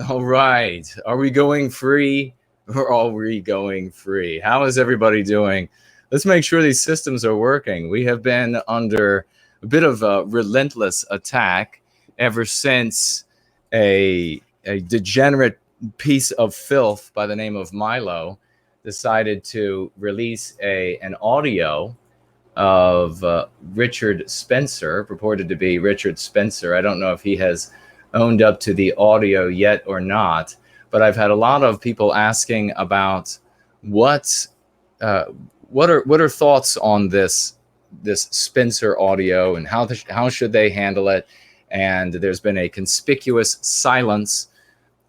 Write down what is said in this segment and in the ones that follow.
All right. Are we going free or are we going free? How is everybody doing? Let's make sure these systems are working. We have been under a bit of a relentless attack ever since a degenerate piece of filth by the name of Milo decided to release an audio of Richard Spencer, purported to be Richard Spencer. I don't know if he has owned up to the audio yet or not, but I've had a lot of people asking about what are thoughts on this Spencer audio and how should they handle it. And there's been a conspicuous silence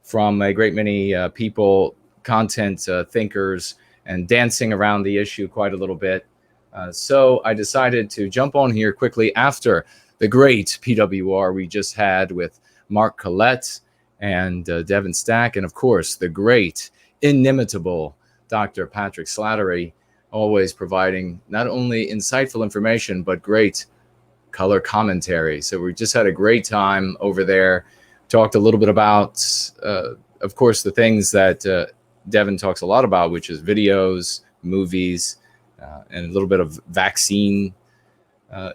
from a great many people, content thinkers, and dancing around the issue quite a little bit. So I decided to jump on here quickly after the great PWR we just had with Mark Collette and Devin Stack, and of course the great, inimitable Dr. Patrick Slattery, always providing not only insightful information but great color commentary. So we just had a great time over there. Talked a little bit about, of course, the things that Devin talks a lot about, which is videos, movies, and a little bit of vaccine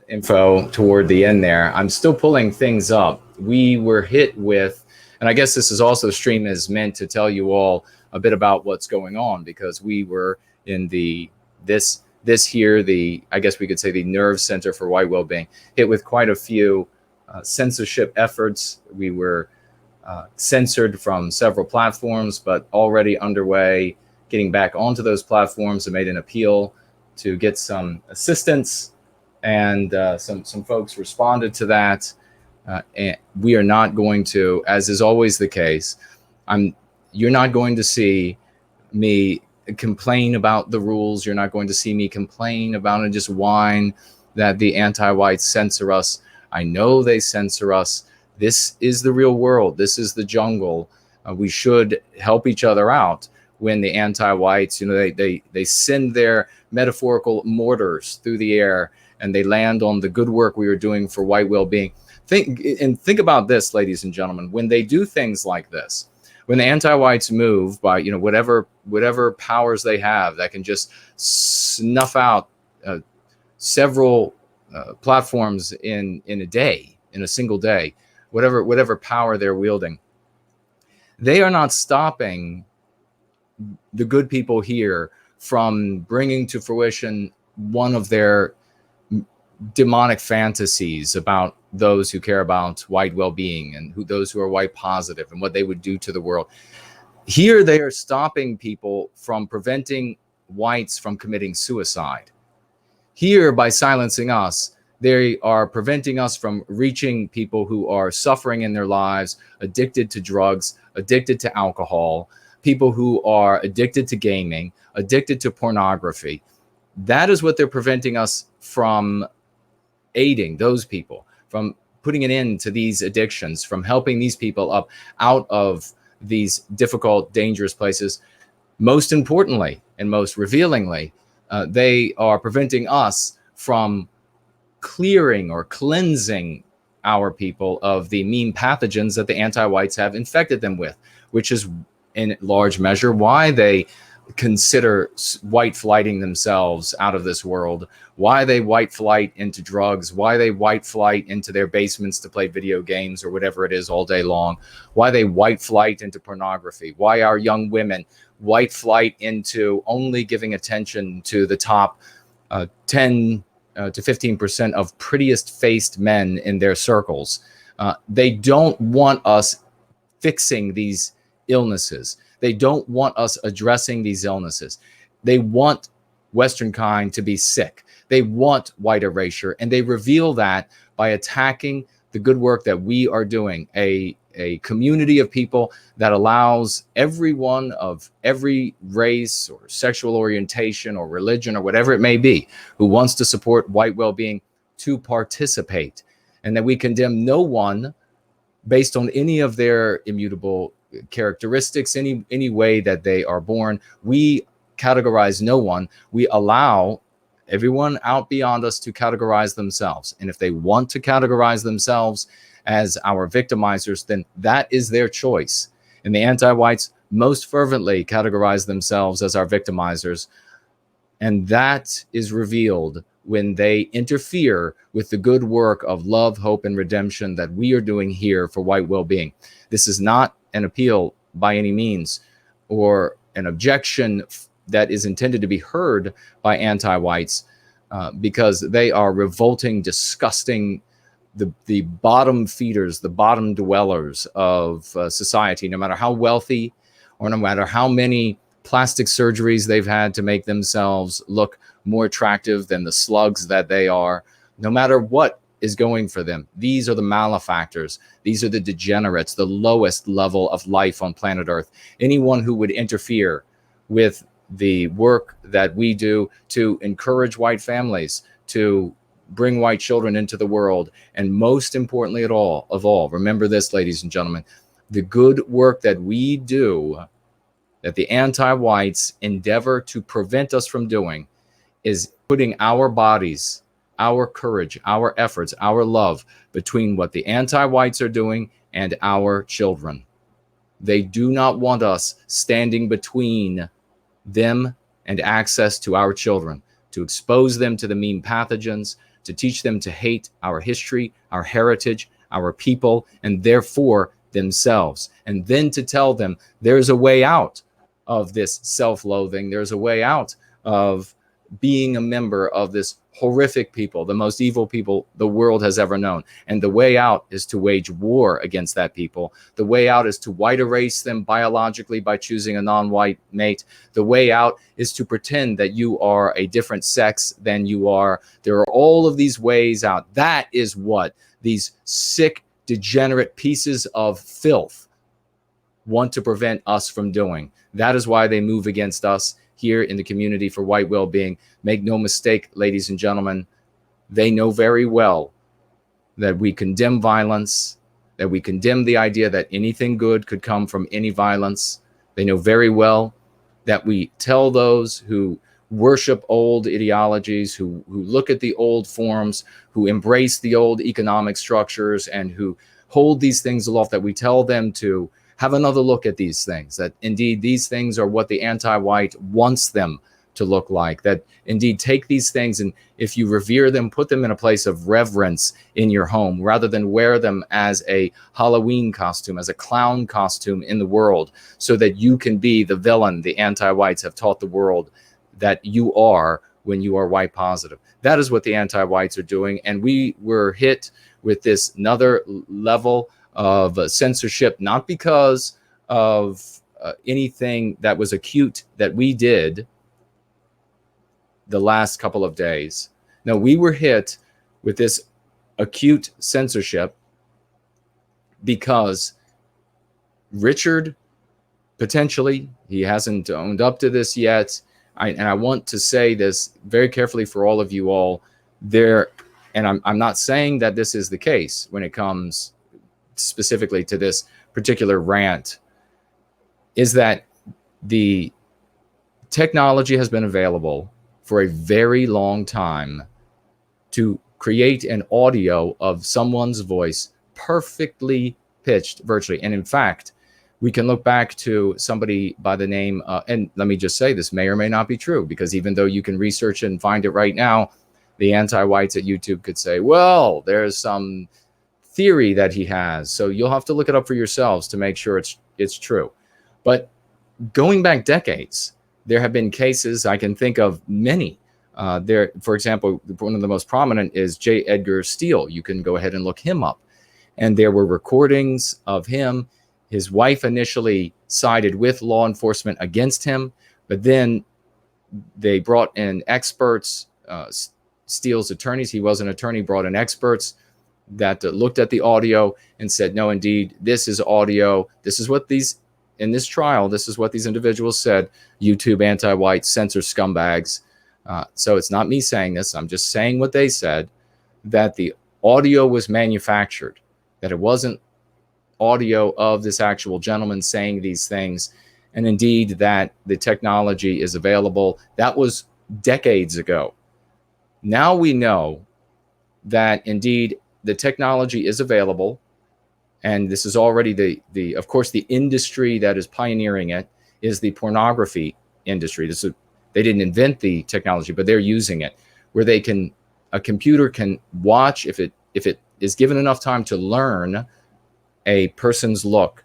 info toward the end there. I'm still pulling things up. We were hit with, and I guess this is also, stream is meant to tell you all a bit about what's going on, because we were in this here, I guess we could say the nerve center for White Wellbeing, hit with quite a few censorship efforts. We were censored from several platforms, but already underway getting back onto those platforms, and made an appeal to get some assistance, and some folks responded to that. And we are not going to, as is always the case, you're not going to see me complain about the rules. You're not going to see me complain about and just whine that the anti-whites censor us. I know they censor us. This is the real world. This is the jungle. We should help each other out. When the anti-whites, they send their metaphorical mortars through the air and they land on the good work we are doing for white well-being. Think about this, ladies and gentlemen. When they do things like this, when the anti-whites move by whatever powers they have that can just snuff out several platforms in a single day, whatever power they're wielding, they are not stopping the good people here from bringing to fruition one of their demonic fantasies about those who care about white well-being and those who are white positive and what they would do to the world. Here they are stopping people from preventing whites from committing suicide. Here, by silencing us, they are preventing us from reaching people who are suffering in their lives, addicted to drugs, addicted to alcohol, people who are addicted to gaming, addicted to pornography. That is what they're preventing us from aiding those people, from putting an end to these addictions, from helping these people up out of these difficult, dangerous places. Most importantly, and most revealingly, they are preventing us from clearing or cleansing our people of the mean pathogens that the anti-whites have infected them with, which is in large measure why they consider white flighting themselves out of this world, why they white flight into drugs, why they white flight into their basements to play video games or whatever it is all day long, why they white flight into pornography, why our young women white flight into only giving attention to the top 10 to 15% of prettiest faced men in their circles. They don't want us fixing these illnesses. They don't want us addressing these illnesses. They want Western kind to be sick. They want white erasure, and they reveal that by attacking the good work that we are doing, a community of people that allows everyone of every race or sexual orientation or religion or whatever it may be who wants to support white well-being to participate, and that we condemn no one based on any of their immutable characteristics, any way that they are born. We categorize no one. We allow everyone out beyond us to categorize themselves. And if they want to categorize themselves as our victimizers, then that is their choice. And the anti-whites most fervently categorize themselves as our victimizers. And that is revealed when they interfere with the good work of love, hope, and redemption that we are doing here for White Wellbeing. This is not an appeal by any means or an objection that is intended to be heard by anti-whites because they are revolting, disgusting, the bottom feeders, the bottom dwellers of society, no matter how wealthy or no matter how many plastic surgeries they've had to make themselves look more attractive than the slugs that they are, no matter what is going for them. These are the malefactors. These are the degenerates, the lowest level of life on planet Earth. Anyone who would interfere with the work that we do to encourage white families, to bring white children into the world, and most importantly of all, remember this, ladies and gentlemen, the good work that we do, that the anti-whites endeavor to prevent us from doing, is putting our bodies, our courage, our efforts, our love between what the anti-whites are doing and our children. They do not want us standing between them and access to our children, to expose them to the mean pathogens, to teach them to hate our history, our heritage, our people, and therefore themselves. And then to tell them there's a way out of this self-loathing. There's a way out of being a member of this horrific people, the most evil people the world has ever known. And the way out is to wage war against that people. The way out is to white erase them biologically by choosing a non-white mate. The way out is to pretend that you are a different sex than you are. There are all of these ways out. That is what these sick, degenerate pieces of filth want to prevent us from doing. That is why they move against us here in the community for White Wellbeing. Make no mistake, ladies and gentlemen, they know very well that we condemn violence, that we condemn the idea that anything good could come from any violence. They know very well that we tell those who worship old ideologies, who look at the old forms, who embrace the old economic structures, and who hold these things aloft, that we tell them to have another look at these things, that indeed these things are what the anti-white wants them to look like, that indeed take these things and if you revere them, put them in a place of reverence in your home rather than wear them as a Halloween costume, as a clown costume in the world, so that you can be the villain the anti-whites have taught the world that you are when you are white positive. That is what the anti-whites are doing. And we were hit with this another level of censorship, not because of anything that was acute that we did the last couple of days. No, we were hit with this acute censorship because Richard, potentially, he hasn't owned up to this yet, and I want to say this very carefully for all of you all there, and I'm not saying that this is the case when it comes specifically to this particular rant, is that the technology has been available for a very long time to create an audio of someone's voice perfectly pitched virtually. And in fact, we can look back to somebody by the name, and let me just say, this may or may not be true, because even though you can research it and find it right now, the anti-whites at YouTube could say, well, there's some theory that he has. So you'll have to look it up for yourselves to make sure it's true. But going back decades, there have been cases, I can think of many. For example, one of the most prominent is J. Edgar Steele. You can go ahead and look him up. And there were recordings of him. His wife initially sided with law enforcement against him, but then they brought in experts, Steele's attorneys, he was an attorney, brought in experts that looked at the audio and said, no, indeed, this is audio. This is what these, in this trial, this is what these individuals said. YouTube anti-white censor scumbags. So it's not me saying this. I'm just saying what they said, that the audio was manufactured, that it wasn't audio of this actual gentleman saying these things. And indeed, that the technology is available. That was decades ago. Now we know that indeed the technology is available, and this is already the of course the industry that is pioneering it is the pornography industry. They didn't invent the technology, but they're using it, where a computer can watch, if it is given enough time to learn a person's look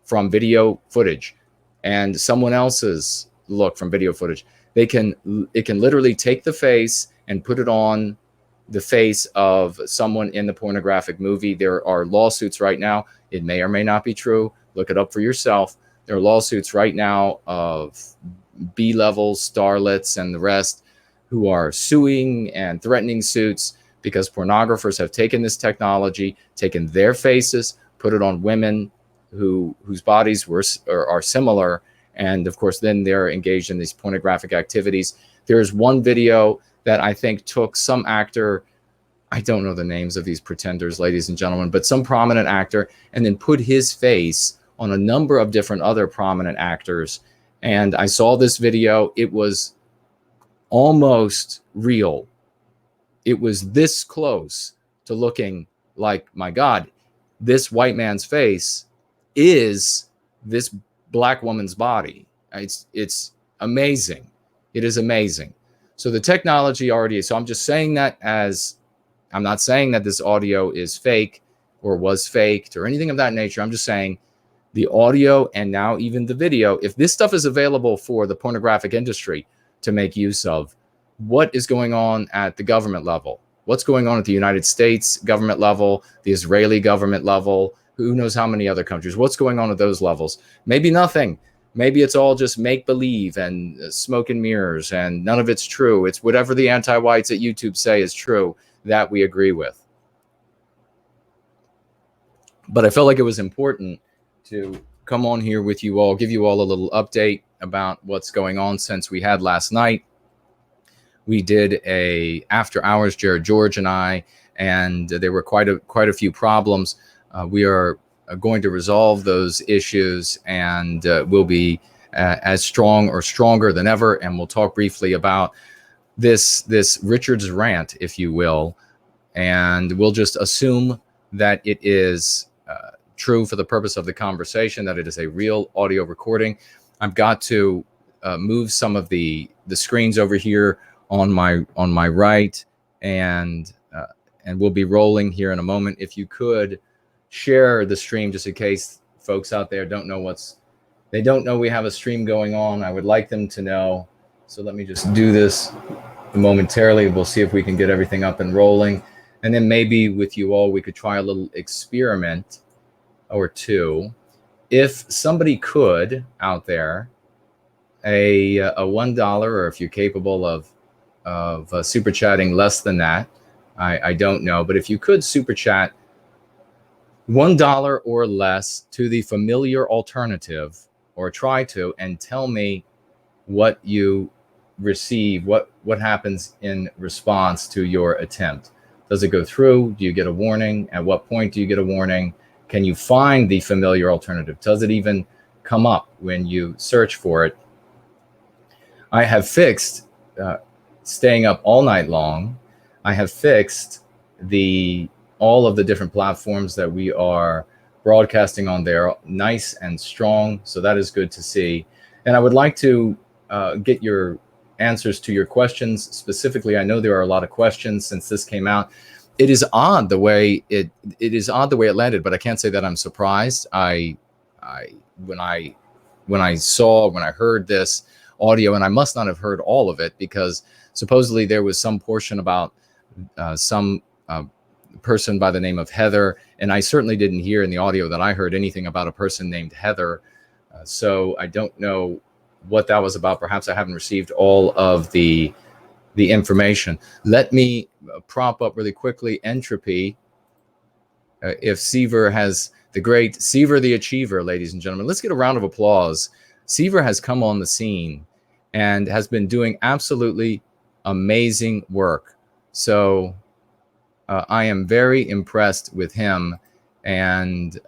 from video footage and someone else's look from video footage. It can literally take the face and put it on the face of someone in the pornographic movie. There are lawsuits right now. It may or may not be true. Look it up for yourself. There are lawsuits right now of B-level starlets and the rest who are suing and threatening suits because pornographers have taken this technology, taken their faces, put it on women whose bodies are similar, and of course then they're engaged in these pornographic activities. There's one video that I think took some actor, I don't know the names of these pretenders, ladies and gentlemen, but some prominent actor, and then put his face on a number of different other prominent actors. And I saw this video. It was almost real. It was this close to looking like, my God, this white man's face is this black woman's body. It's amazing. It is amazing. So the technology already is. So I'm just saying that as, I'm not saying that this audio is fake or was faked or anything of that nature. I'm just saying the audio and now even the video, if this stuff is available for the pornographic industry to make use of, what is going on at the government level? What's going on at the United States government level, the Israeli government level, who knows how many other countries? What's going on at those levels? Maybe nothing. Maybe it's all just make-believe and smoke and mirrors, and none of it's true. It's whatever the anti-whites at YouTube say is true that we agree with. But I felt like it was important to come on here with you all, give you all a little update about what's going on since we had last night. We did a after hours, Jared George and I, and there were quite a few problems. We are going to resolve those issues, and we'll be as strong or stronger than ever. And we'll talk briefly about this Richard's rant, if you will, and we'll just assume that it is true for the purpose of the conversation, that it is a real audio recording. I've got to move some of the screens over here on my right, and we'll be rolling here in a moment. If you could share the stream, just in case folks out there don't know we have a stream going on. I would like them to know. So let me just do this momentarily. We'll see if we can get everything up and rolling, and then maybe with you all we could try a little experiment or two. If somebody could out there, a $1, or if you're capable of super chatting less than that, I don't know, but if you could super chat $1 or less to the familiar alternative, or try to, and tell me what you receive, what happens in response to your attempt. Does it go through? Do you get a warning? At what point do you get a warning? Can you find the familiar alternative? Does it even come up when you search for it? I have fixed staying up all night long. I have fixed all of the different platforms that we are broadcasting on there, nice and strong. So that is good to see. And I would like to get your answers to your questions specifically. I know there are a lot of questions since this came out. It is odd the way it landed, but I can't say that I'm surprised. When I heard this audio, and I must not have heard all of it, because supposedly there was some portion about some person by the name of Heather, and I certainly didn't hear in the audio that I heard anything about a person named Heather. So I don't know what that was about. Perhaps I haven't received all of the information. Let me prop up really quickly Entropy. If Seaver has, the great Seaver the Achiever, ladies and gentlemen, let's get a round of applause. Seaver has come on the scene and has been doing absolutely amazing work. So I am very impressed with him, and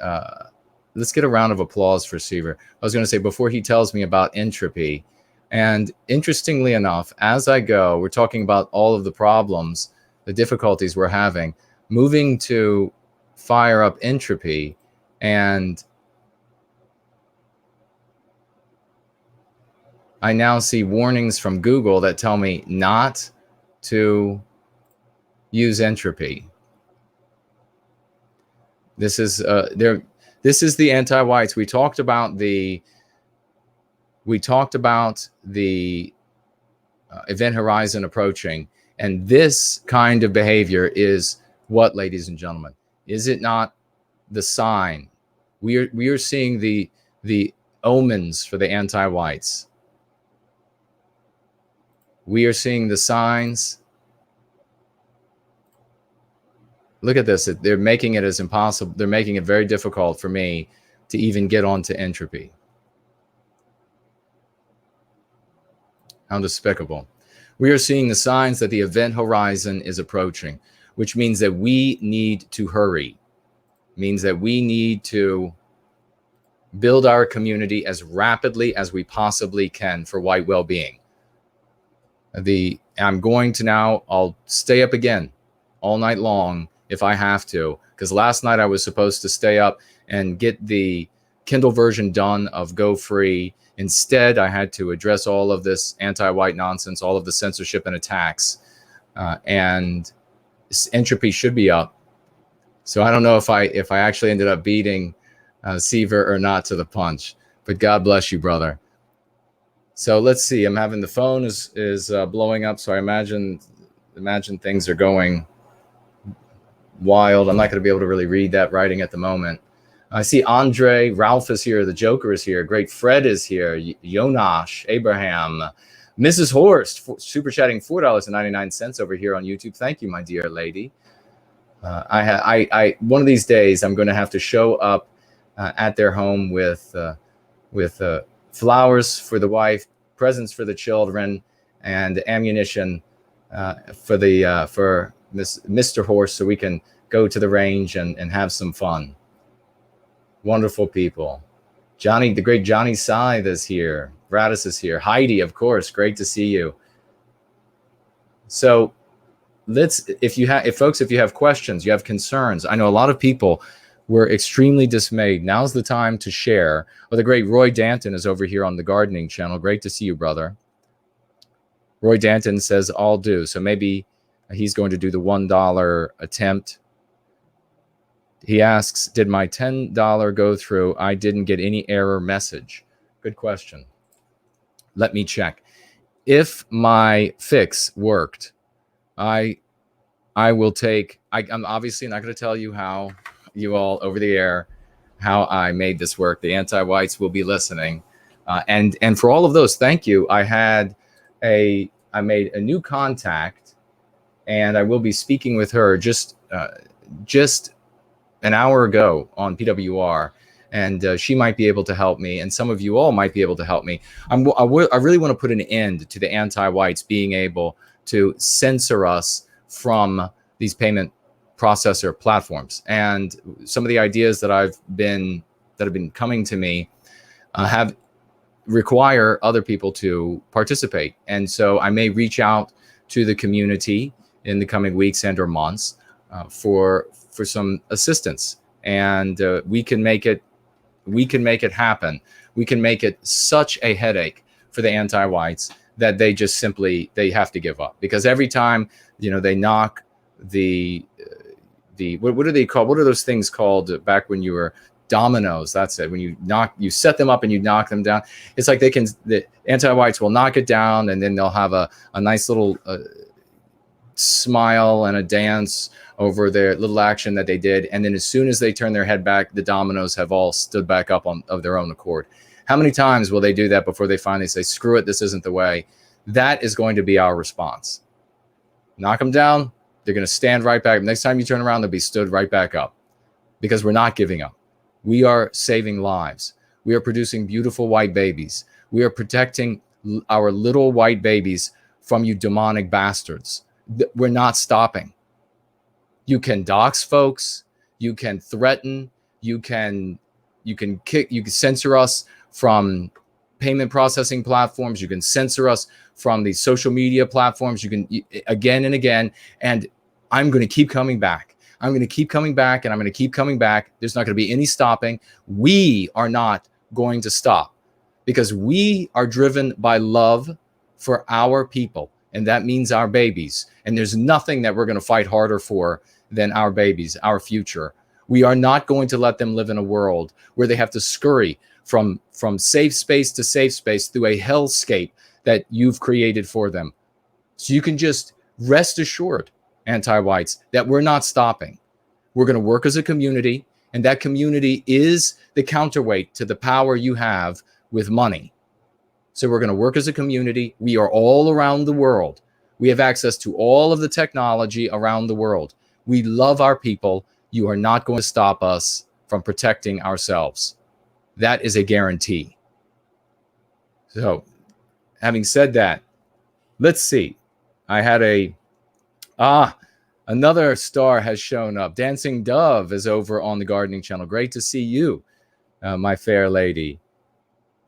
let's get a round of applause for Seaver. I was going to say, before he tells me about Entropy, and interestingly enough, as I go, we're talking about all of the problems, the difficulties we're having, moving to fire up entropy, and I now see warnings from Google that tell me not to use entropy. This is This is the anti-whites. We talked about the event horizon approaching, and this kind of behavior is what, ladies and gentlemen? Is it not the sign? We are seeing the omens for the anti-whites. We are seeing the signs. Look at this. They're making it as impossible. They're making it very difficult for me to even get onto entropy. How despicable. We are seeing the signs that the event horizon is approaching, which means that we need to hurry. Means that we need to build our community as rapidly as we possibly can for white well-being. I'm going to now, I'll stay up again all night long if I have to, because last night I was supposed to stay up and get the Kindle version done of Go Free. Instead, I had to address all of this anti-white nonsense, all of the censorship and attacks, and entropy should be up. So I don't know if I actually ended up beating Seaver or not to the punch, but God bless you, brother. So let's see. I'm having the phone is blowing up, so I imagine things are going wild. I'm not going to be able to really read that writing at the moment. I see Andre, Ralph is here, the Joker is here, Great Fred is here, Yonash, Abraham, Mrs. Horst, super chatting $4.99 over here on YouTube. Thank you, my dear lady. I one of these days I'm going to have to show up at their home with flowers for the wife, presents for the children, and ammunition for Mr. Horse, so we can go to the range and have some fun. Wonderful people. Johnny, the great Johnny Scythe is here. Radis is here. Heidi, of course, great to see you. So if folks, if you have questions, you have concerns, I know a lot of people were extremely dismayed. Now's the time to share. Oh, the great Roy Danton is over here on the gardening channel. Great to see you, brother. Roy Danton says, I'll do. So maybe he's going to do the $1 attempt. He asks, did my $10 go through? I didn't get any error message. Good question. Let me check. If my fix worked, I will take, I'm obviously not going to tell you how, you all over the air, how I made this work. The anti-whites will be listening. And for all of those, thank you. I made a new contact, and I will be speaking with her just an hour ago on PWR, and she might be able to help me, and some of you all might be able to help me. I really want to put an end to the anti-whites being able to censor us from these payment processor platforms. And some of the ideas that have been coming to me require other people to participate. And so I may reach out to the community in the coming weeks and or months for some assistance, and we can make it happen. We can make it such a headache for the anti-whites that they just simply have to give up, because every time they knock the what are they called? What are those things called back when you were dominoes? That's it. When you set them up and you knock them down, it's like the anti-whites will knock it down, and then they'll have a nice little smile and a dance over their little action that they did, and then as soon as they turn their head back, the dominoes have all stood back up of their own accord. How many times will they do that before they finally say, screw it, this isn't the way? That is going to be our response. Knock them down, they're going to stand right back. Next time you turn around, they'll be stood right back up, because we're not giving up. We are saving lives. We are producing beautiful white babies. We are protecting our little white babies from you demonic bastards. We're not stopping. You can dox folks, you can threaten, you can kick, you can censor us from payment processing platforms, you can censor us from the social media platforms, you can again and again, and I'm going to keep coming back. I'm going to keep coming back, and I'm going to keep coming back. There's not going to be any stopping. We are not going to stop because we are driven by love for our people, and that means our babies. And there's nothing that we're going to fight harder for than our babies, our future. We are not going to let them live in a world where they have to scurry from safe space to safe space through a hellscape that you've created for them. So you can just rest assured, anti-whites, that we're not stopping. We're going to work as a community, and that community is the counterweight to the power you have with money. So we're going to work as a community. We are all around the world. We have access to all of the technology around the world. We love our people. You are not going to stop us from protecting ourselves. That is a guarantee. So, having said that, let's see. I had another star has shown up. Dancing Dove is over on the gardening channel. Great to see you, my fair lady.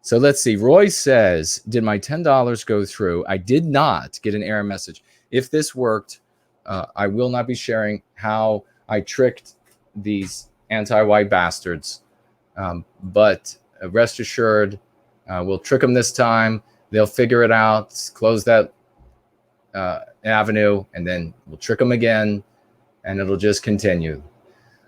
So let's see. Roy says, did my $10 go through? I did not get an error message. If this worked, I will not be sharing how I tricked these anti-white bastards. But rest assured, we'll trick them this time. They'll figure it out, close that avenue, and then we'll trick them again, and it'll just continue.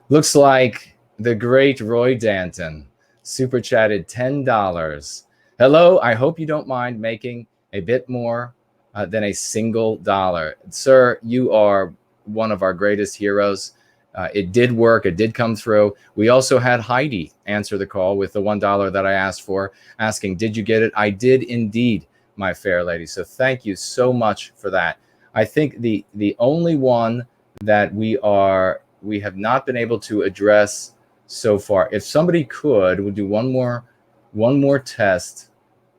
Looks like the great Roy Danton super chatted $10. Hello, I hope you don't mind making a bit more than a single dollar. Sir, you are one of our greatest heroes. It did work. It did come through. We also had Heidi answer the call with the $1 that I asked for, asking, did you get it? I did indeed, my fair lady. So thank you so much for that. I think the only one that we have not been able to address so far, if somebody could, we'll do one more test,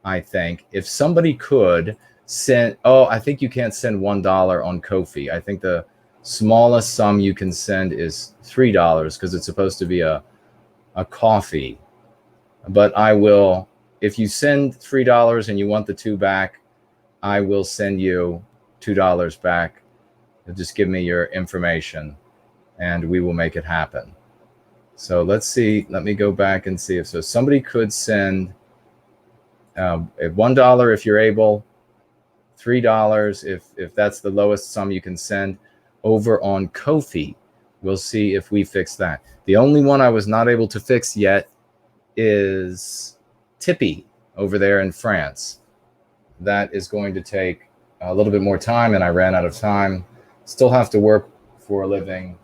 I think. If somebody could send, I think you can't send $1 on Ko-fi. I think the smallest sum you can send is $3 because it's supposed to be a coffee. But I will, if you send $3 and you want the 2 back, I will send you $2 back. Just give me your information and we will make it happen. So let's see. Let me go back and see if somebody could send $1 if you're able, $3 if that's the lowest sum you can send over on Ko-fi. We'll see if we fix that. The only one I was not able to fix yet is Tippy over there in France. That is going to take a little bit more time, and I ran out of time. Still have to work for a living.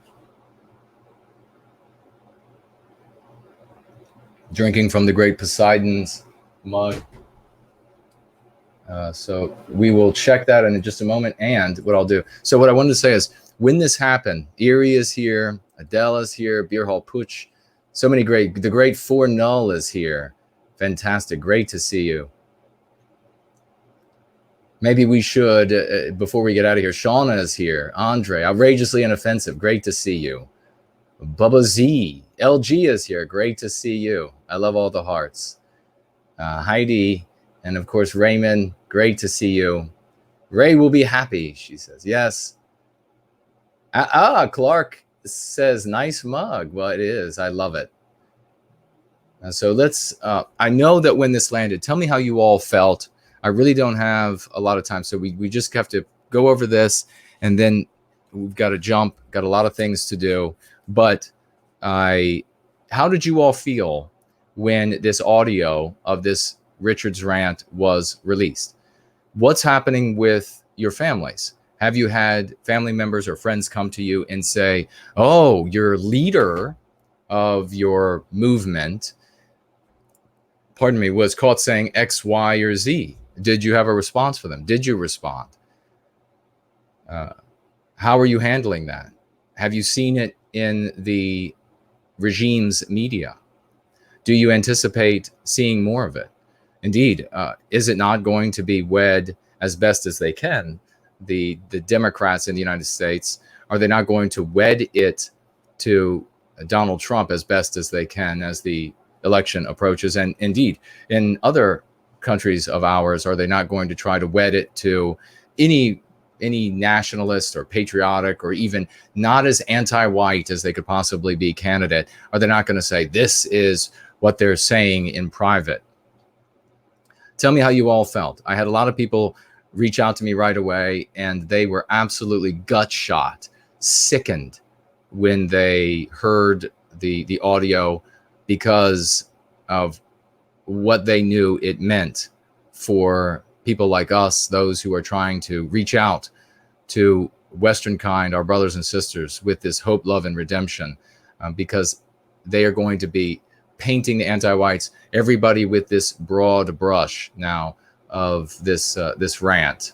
Drinking from the great Poseidon's mug. So we will check that in just a moment. And what I'll do. So what I wanted to say is, when this happened, Erie is here, Adele is here, Beer Hall Pooch, so many the great 4 Null is here. Fantastic. Great to see you. Maybe we should, before we get out of here, Shauna is here. Andre, outrageously inoffensive. Great to see you. Bubba Z, LG is here. Great to see you. I love all the hearts. Heidi, and of course, Raymond, great to see you. Ray will be happy, she says. Yes. Clark says, nice mug. Well, it is. I love it. So let's, I know that when this landed, tell me how you all felt. I really don't have a lot of time. So we just have to go over this, and then we've got to jump, got a lot of things to do. But how did you all feel when this audio of this Richard's rant was released? What's happening with your families? Have you had family members or friends come to you and say, oh, your leader of your movement, pardon me, was caught saying X, Y, or Z? Did you have a response for them? Did you respond? How are you handling that? Have you seen it in the regime's media? Do you anticipate seeing more of it? Indeed, is it not going to be wed as best as they can? The Democrats in the United States, are they not going to wed it to Donald Trump as best as they can as the election approaches? And indeed, in other countries of ours, are they not going to try to wed it to any any nationalist or patriotic or even not as anti-white as they could possibly be candidate, are they not going to say this is what they're saying in private? Tell me how you all felt. I had a lot of people reach out to me right away, and they were absolutely gut shot, sickened when they heard the audio because of what they knew it meant for people like us, those who are trying to reach out to Western kind, our brothers and sisters, with this hope, love, and redemption, because they are going to be painting the anti-whites, everybody with this broad brush now of this rant.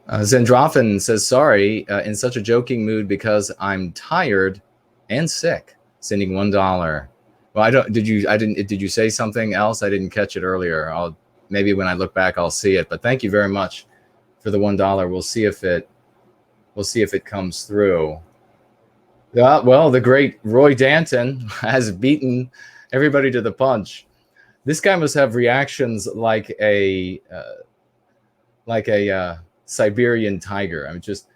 Zendrophin says, sorry, in such a joking mood because I'm tired and sick. Sending $1. Well, did you say something else? I didn't catch it earlier. Maybe when I look back, I'll see it. But thank you very much for the $1. We'll see if it comes through. Well, the great Roy Danton has beaten everybody to the punch. This guy must have reactions like a Siberian tiger. I'm just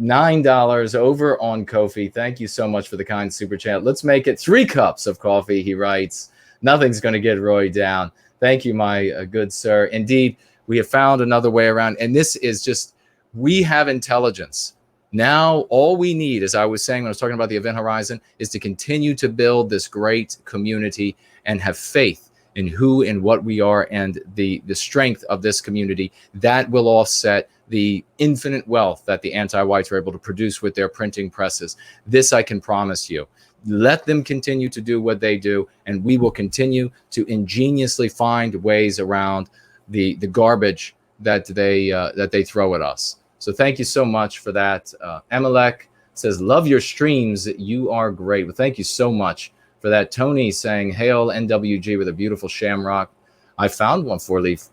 $9 over on Ko-fi. Thank you so much for the kind super chat. Let's make it 3 cups of coffee, he writes. Nothing's going to get Roy down. Thank you, my good sir. Indeed, we have found another way around. And this is just, we have intelligence. Now, all we need, as I was saying when I was talking about the event horizon, is to continue to build this great community and have faith in who and what we are and the strength of this community. That will offset the infinite wealth that the anti-whites are able to produce with their printing presses. This I can promise you. Let them continue to do what they do, and we will continue to ingeniously find ways around the garbage that they throw at us. So thank you so much for that. Amalek says, love your streams. You are great. Well, thank you so much for that. Tony saying, hail NWG with a beautiful shamrock. I found one 4-leaf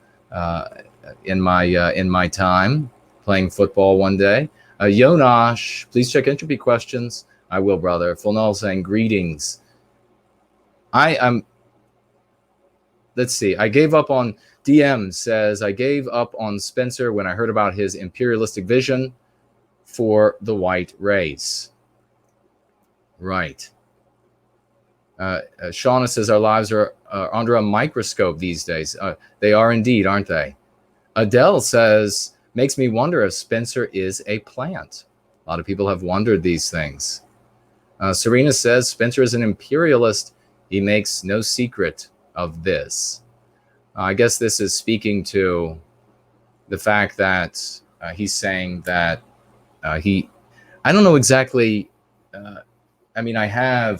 in my time playing football one day. Yonash, please check entropy questions. I will, brother. Fulnal saying, greetings. Let's see. I gave up on DM says, I gave up on Spencer when I heard about his imperialistic vision for the white race. Right. Shauna says, our lives are under a microscope these days. They are indeed, aren't they? Adele says, makes me wonder if Spencer is a plant. A lot of people have wondered these things. Serena says, Spencer is an imperialist. He makes no secret of this. I guess this is speaking to the fact that he's saying that I don't know exactly. I mean, I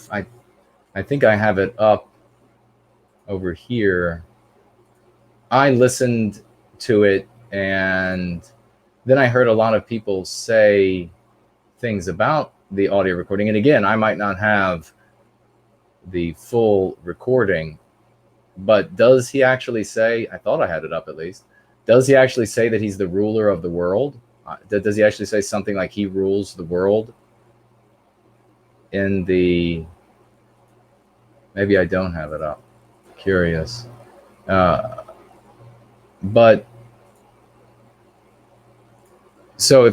think I have it up over here. I listened to it, and then I heard a lot of people say things about the audio recording. And again, I might not have the full recording, but does he actually say, I thought I had it up at least, does he actually say that he's the ruler of the world? Does he actually say something like he rules the world? In the, maybe I don't have it up. Curious. But so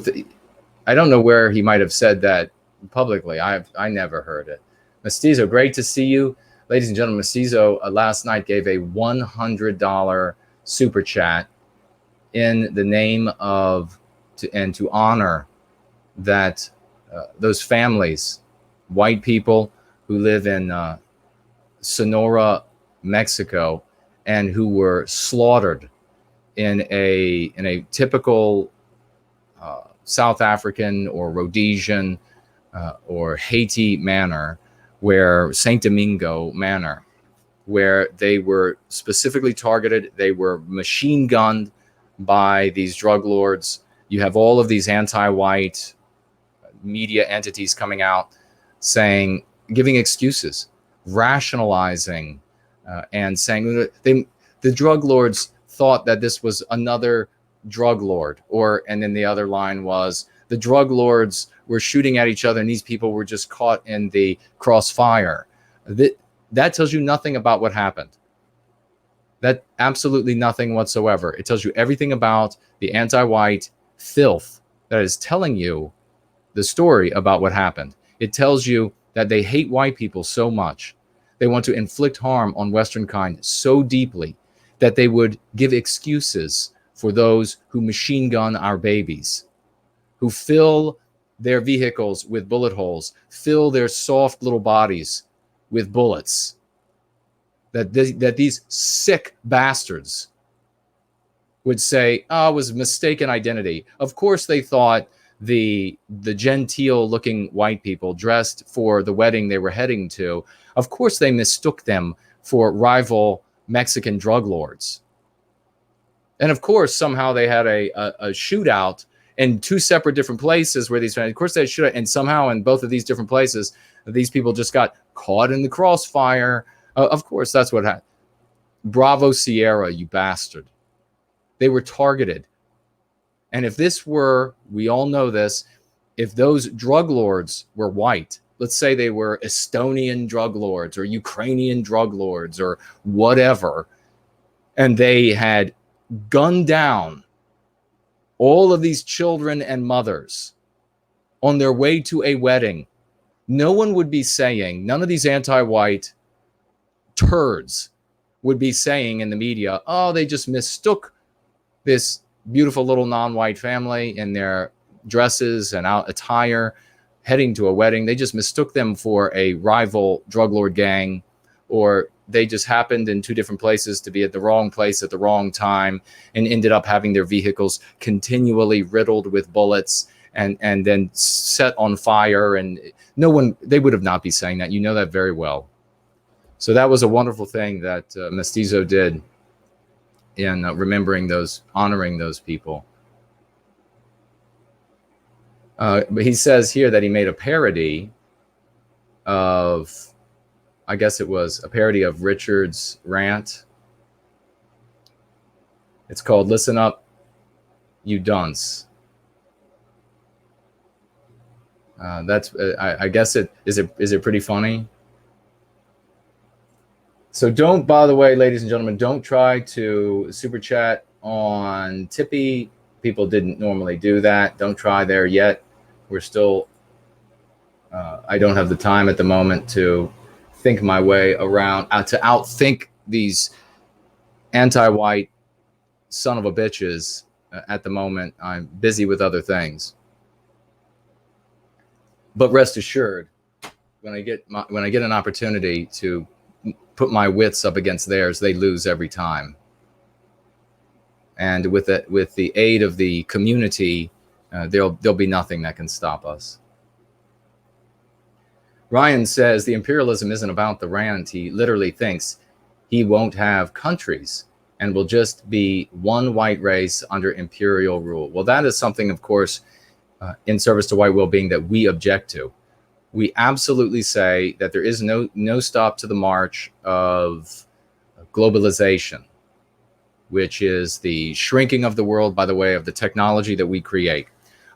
I don't know where he might have said that publicly. I never heard it. Mestizo, great to see you. Ladies and gentlemen, Mestizo last night gave a $100 super chat in the name of, to honor that those families, white people who live in Sonora, Mexico, and who were slaughtered in a typical South African or Rhodesian or Haiti manner, where Saint Domingo manner, where they were specifically targeted. They were machine gunned by these drug lords. You have all of these anti-white media entities coming out saying, giving excuses, rationalizing, and saying that the drug lords thought that this was another drug lord, and then the other line was the drug lords were shooting at each other and these people were just caught in the crossfire. That tells you nothing about what happened. That absolutely nothing whatsoever. It tells you everything about the anti-white filth that is telling you the story about what happened. It tells you that they hate white people so much. They want to inflict harm on Western kind so deeply that they would give excuses for those who machine gun our babies, who fill their vehicles with bullet holes, fill their soft little bodies with bullets. That these sick bastards would say, oh, it was mistaken identity. Of course they thought the genteel looking white people dressed for the wedding they were heading to, of course they mistook them for rival Mexican drug lords. And of course, somehow they had a shootout in two separate different places where these, of course they should have, and somehow in both of these different places, these people just got caught in the crossfire. Of course, that's what happened. Bravo Sierra, you bastard. They were targeted. And if this were, we all know this, if those drug lords were white, let's say they were Estonian drug lords or Ukrainian drug lords or whatever, and they had gunned down all of these children and mothers on their way to a wedding, no one would be saying, none of these anti-white turds would be saying in the media, oh, they just mistook this beautiful little non-white family in their dresses and out attire heading to a wedding. They just mistook them for a rival drug lord gang, or they just happened in two different places to be at the wrong place at the wrong time and ended up having their vehicles continually riddled with bullets and then set on fire. And no one, they would have not be saying that. You know that very well. So that was a wonderful thing that Mestizo did in remembering those, honoring those people. But he says here that he made a parody of, I guess it was a parody of Richard's Rant. It's called "Listen Up, You Dunce." That's I guess it is it pretty funny. So don't, by the way, ladies and gentlemen, don't try to super chat on Tippy. People didn't normally do that. Don't try there yet. We're still, I don't have the time at the moment to think my way around, to outthink these anti-white son of a bitches. At the moment, I'm busy with other things. But rest assured, when I get an opportunity to put my wits up against theirs, they lose every time. And with the aid of the community, there'll be nothing that can stop us. Ryan says the imperialism isn't about the Rand. He literally thinks he won't have countries and will just be one white race under imperial rule. Well, that is something, of course, in service to white well-being that we object to. We absolutely say that there is no stop to the march of globalization, which is the shrinking of the world by the way of the technology that we create.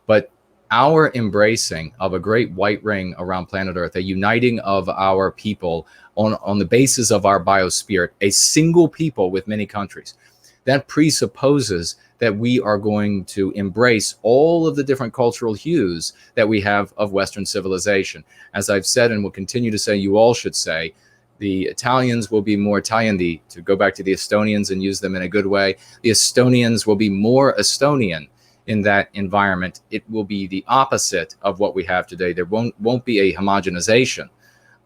But our embracing of a great white ring around planet Earth, a uniting of our people on the basis of our biospirit, a single people with many countries, that presupposes that we are going to embrace all of the different cultural hues that we have of Western civilization. As I've said and will continue to say, you all should say, the Italians will be more Italian, to go back to the Estonians and use them in a good way. The Estonians will be more Estonian in that environment. It will be the opposite of what we have today. There won't be a homogenization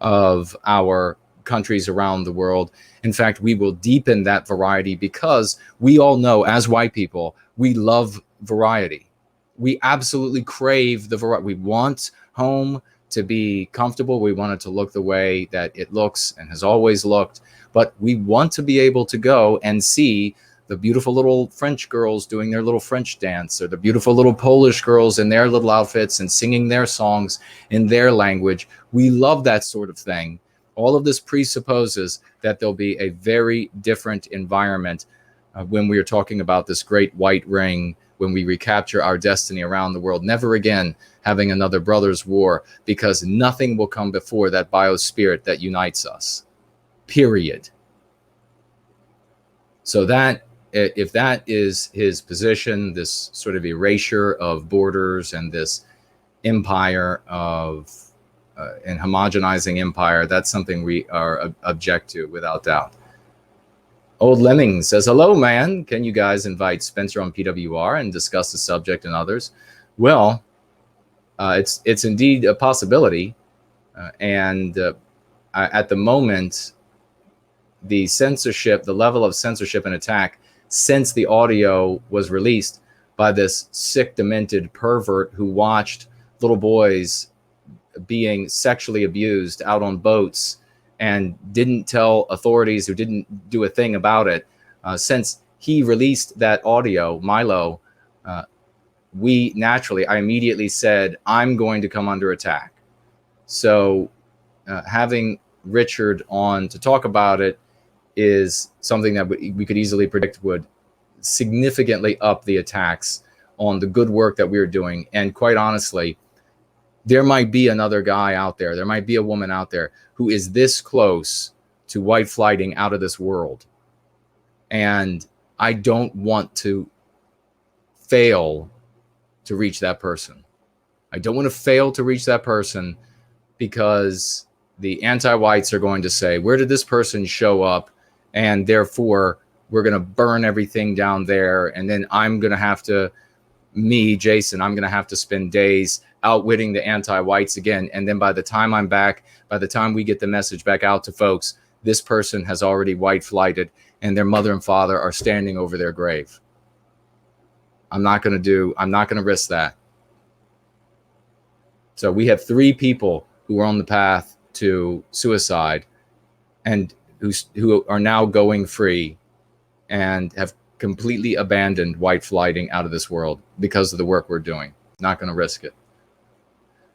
of our countries around the world. In fact, we will deepen that variety because we all know as white people, we love variety. We absolutely crave the variety. We want home to be comfortable. We want it to look the way that it looks and has always looked. But we want to be able to go and see the beautiful little French girls doing their little French dance, or the beautiful little Polish girls in their little outfits and singing their songs in their language. We love that sort of thing. All of this presupposes that there'll be a very different environment when we are talking about this great white ring, when we recapture our destiny around the world, never again having another brothers' war, because nothing will come before that biospirit that unites us, period. So that, if that is his position, this sort of erasure of borders and this empire of and homogenizing empire, that's something we are object to without doubt. Old Lemming says, hello, man. Can you guys invite Spencer on PWR and discuss the subject and others? Well, it's indeed a possibility. At the moment, the censorship, the level of censorship and attack since the audio was released by this sick, demented pervert who watched little boys being sexually abused out on boats and didn't tell authorities, who didn't do a thing about it. Since he released that audio, Milo, I immediately said, I'm going to come under attack. So having Richard on to talk about it is something that we could easily predict would significantly up the attacks on the good work that we're doing. And quite honestly, there might be another guy out there, there might be a woman out there who is this close to white flighting out of this world. And I don't want to fail to reach that person. I don't want to fail to reach that person, because the anti-whites are going to say, where did this person show up? And therefore, we're going to burn everything down there. And then I'm going to have to, Jason, I'm going to have to spend days outwitting the anti-whites again. And then by the time I'm back, by the time we get the message back out to folks, this person has already white flighted and their mother and father are standing over their grave. I'm not going to risk that. So we have 3 people who are on the path to suicide and who are now going free and have completely abandoned white flighting out of this world because of the work we're doing. Not going to risk it.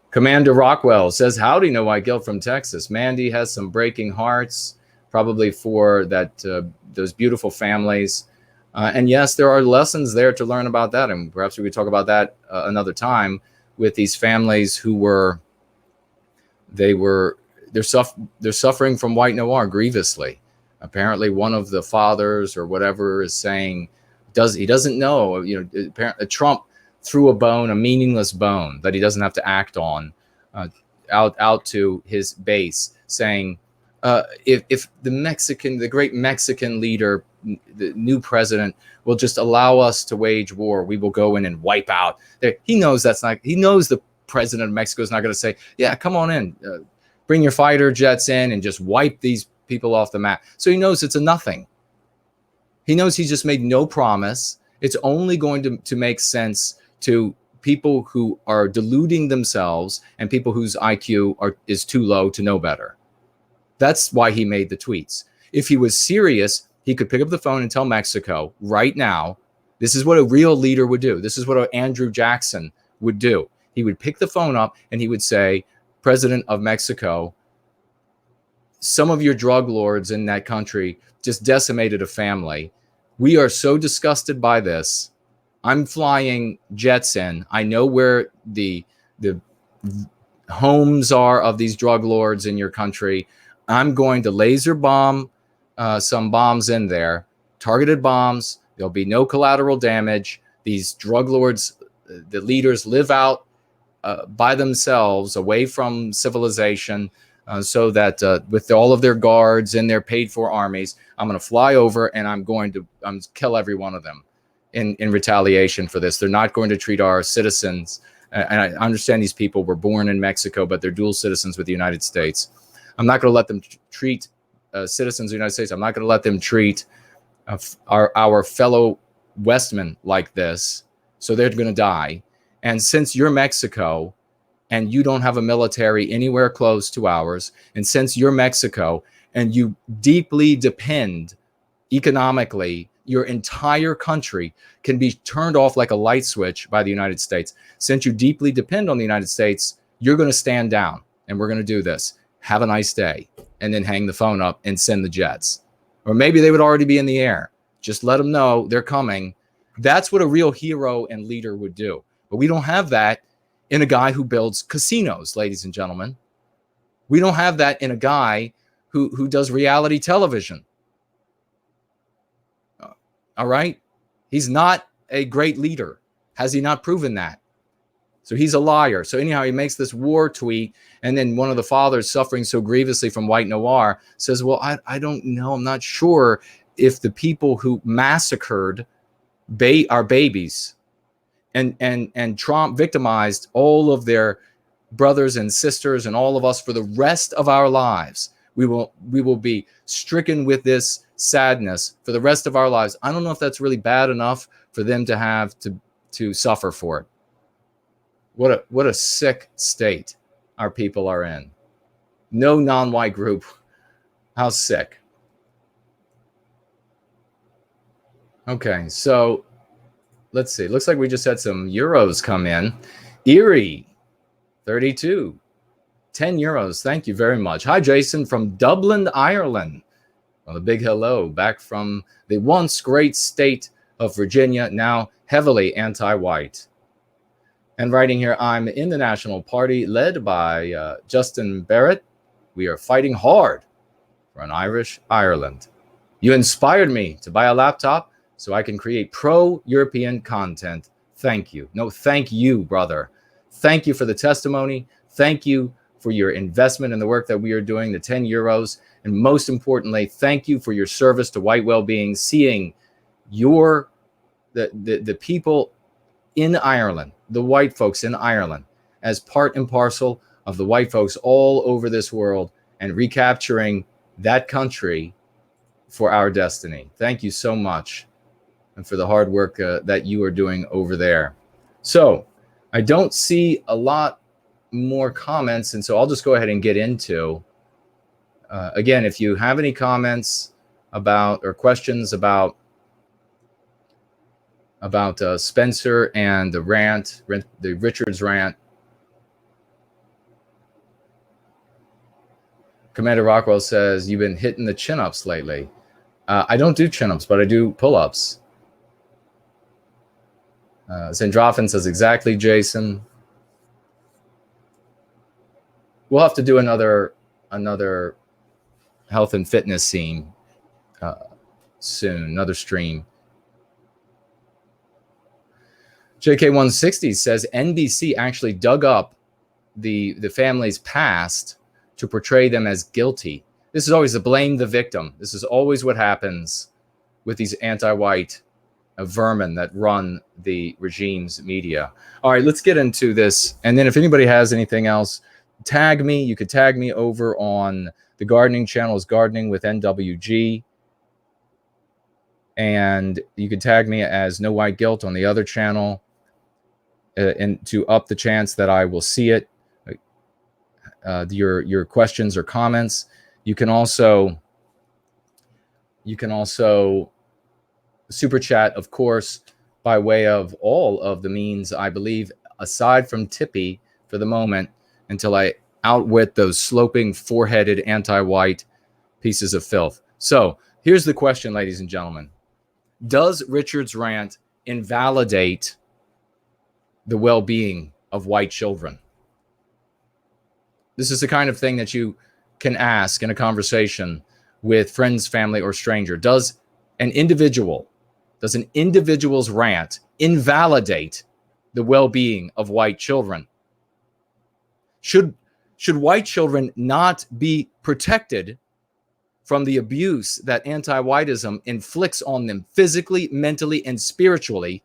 Commander Rockwell says, howdy, No White Guilt from Texas. Mandy has some breaking hearts, probably for that those beautiful families. And yes, there are lessons there to learn about that. And perhaps we could talk about that another time, with these families who they're suffering from white noir grievously. Apparently one of the fathers or whatever is saying, he doesn't know, apparently Trump threw a meaningless bone that he doesn't have to act on, out to his base, saying, if the great Mexican leader, the new president, will just allow us to wage war, we will go in and wipe out. He knows the president of Mexico is not going to say, yeah, come on in, bring your fighter jets in and just wipe these people off the map. So he knows it's a nothing. He knows he just made no promise. It's only going to make sense to people who are deluding themselves and people whose IQ is too low to know better. That's why he made the tweets. If he was serious, he could pick up the phone and tell Mexico right now, this is what a real leader would do. This is what Andrew Jackson would do. He would pick the phone up and he would say, President of Mexico, some of your drug lords in that country just decimated a family. We are so disgusted by this. I'm flying jets in. I know where the homes are of these drug lords in your country. I'm going to laser bomb some bombs in there, targeted bombs. There'll be no collateral damage. These drug lords, the leaders, live out by themselves, away from civilization, so that with all of their guards and their paid-for armies, I'm going to fly over and I'm going to kill every one of them in retaliation for this. They're not going to treat our citizens. And I understand these people were born in Mexico, but they're dual citizens with the United States. I'm not going to let them treat citizens of the United States. I'm not going to let them treat our fellow Westmen like this. So they're going to die. And since you're Mexico and you don't have a military anywhere close to ours, and since you're Mexico and you deeply depend economically, your entire country can be turned off like a light switch by the United States. Since you deeply depend on the United States, you're going to stand down and we're going to do this. Have a nice day. And then hang the phone up and send the jets. Or maybe they would already be in the air. Just let them know they're coming. That's what a real hero and leader would do. But we don't have that in a guy who builds casinos, ladies and gentlemen. We don't have that in a guy who does reality television. All right? He's not a great leader. Has he not proven that? So he's a liar. So anyhow, he makes this war tweet, and then one of the fathers suffering so grievously from white noir says, well, I don't know. I'm not sure if the people who massacred our babies and victimized all of their brothers and sisters and all of us for the rest of our lives, we will be stricken with this sadness for the rest of our lives. I don't know if that's really bad enough for them to have to suffer for it. What a sick state our people are in. No non-white group. How sick. Okay, so let's see. Looks like we just had some euros come in. Erie, 32. 10 euros. Thank you very much. Hi, Jason from Dublin, Ireland. Well, a big hello back from the once great state of Virginia, now heavily anti-white. And writing here, I'm in the National Party led by Justin Barrett. We are fighting hard for an Irish Ireland. You inspired me to buy a laptop so I can create pro-European content. Thank you. No, thank you, brother. Thank you for the testimony. Thank you for your investment in the work that we are doing, the 10 euros. And most importantly, thank you for your service to White Wellbeing, seeing the people in Ireland, the white folks in Ireland, as part and parcel of the white folks all over this world, and recapturing that country for our destiny. Thank you so much, and for the hard work that you are doing over there. So I don't see a lot more comments, and so I'll just go ahead and get into, again, if you have any comments about or questions about Spencer and the rant, the Richards rant. Commander Rockwell says, you've been hitting the chin-ups lately. I don't do chin-ups, but I do pull-ups. Zendrofin says, exactly, Jason. We'll have to do another health and fitness scene soon, another stream. JK160 says NBC actually dug up the family's past to portray them as guilty. This is always to blame the victim. This is always what happens with these anti-white vermin that run the regime's media. All right, let's get into this. And then if anybody has anything else, tag me. You could tag me over on the gardening channel, is Gardening with NWG. And you can tag me as No White Guilt on the other channel. And to up the chance that I will see it, your questions or comments. You can also super chat, of course, by way of all of the means, I believe, aside from Tippy for the moment, until I outwit those sloping, four-headed, anti-white pieces of filth. So here's the question, ladies and gentlemen. Does Richard's rant invalidate the well-being of white children? This is the kind of thing that you can ask in a conversation with friends, family, or stranger. Does an individual's rant invalidate the well-being of white children? Should white children not be protected from the abuse that anti-whiteism inflicts on them physically, mentally, and spiritually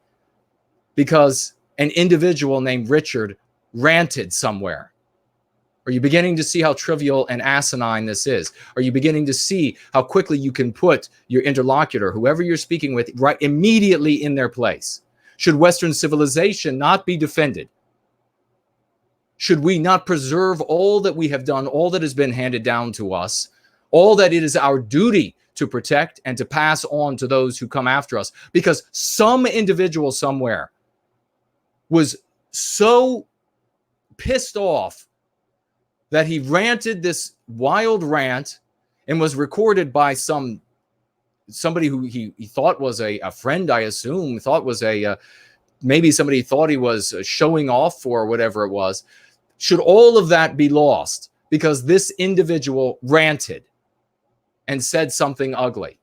because an individual named Richard ranted somewhere? Are you beginning to see how trivial and asinine this is? Are you beginning to see how quickly you can put your interlocutor, whoever you're speaking with, right immediately in their place? Should Western civilization not be defended? Should we not preserve all that we have done, all that has been handed down to us, all that it is our duty to protect and to pass on to those who come after us? Because some individual somewhere was so pissed off that he ranted this wild rant and was recorded by somebody who he thought was a friend, I assume, thought was maybe somebody thought he was showing off for, whatever it was. Should all of that be lost because this individual ranted and said something ugly?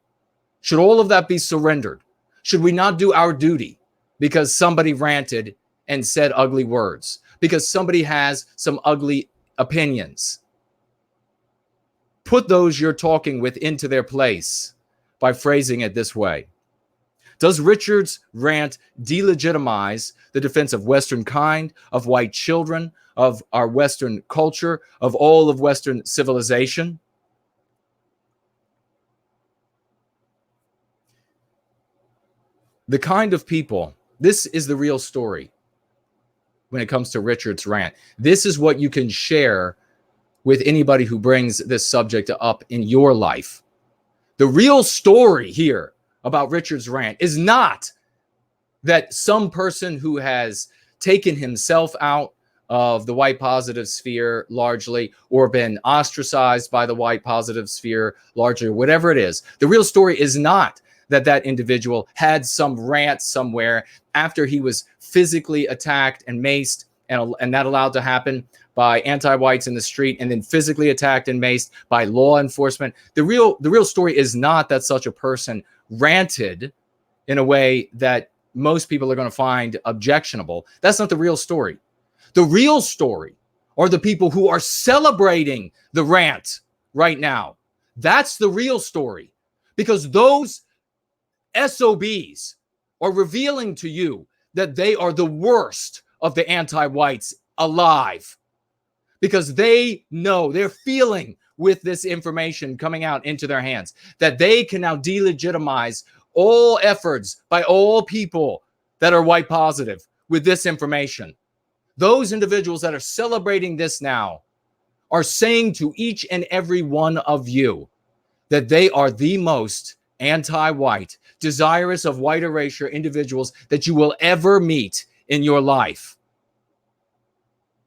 Should all of that be surrendered? Should we not do our duty because somebody ranted and said ugly words, because somebody has some ugly opinions? Put those you're talking with into their place by phrasing it this way. Does Richard's rant delegitimize the defense of Western kind, of white children, of our Western culture, of all of Western civilization? The kind of people, this is the real story when it comes to Richard's rant. This is what you can share with anybody who brings this subject up in your life. The real story here about Richard's rant is not that some person who has taken himself out of the white positive sphere largely, or been ostracized by the white positive sphere largely, or whatever it is. The real story is not that that individual had some rant somewhere after he was physically attacked and maced, and that allowed to happen by anti-whites in the street, and then physically attacked and maced by law enforcement. The real story is not that such a person ranted in a way that most people are going to find objectionable. That's not the real story. The real story are the people who are celebrating the rant right now. That's the real story, because those SOBs are revealing to you that they are the worst of the anti-whites alive, because they know, they're feeling with this information coming out into their hands that they can now delegitimize all efforts by all people that are white positive with this information. Those individuals that are celebrating this now are saying to each and every one of you that they are the most anti-white, desirous of white erasure individuals that you will ever meet in your life.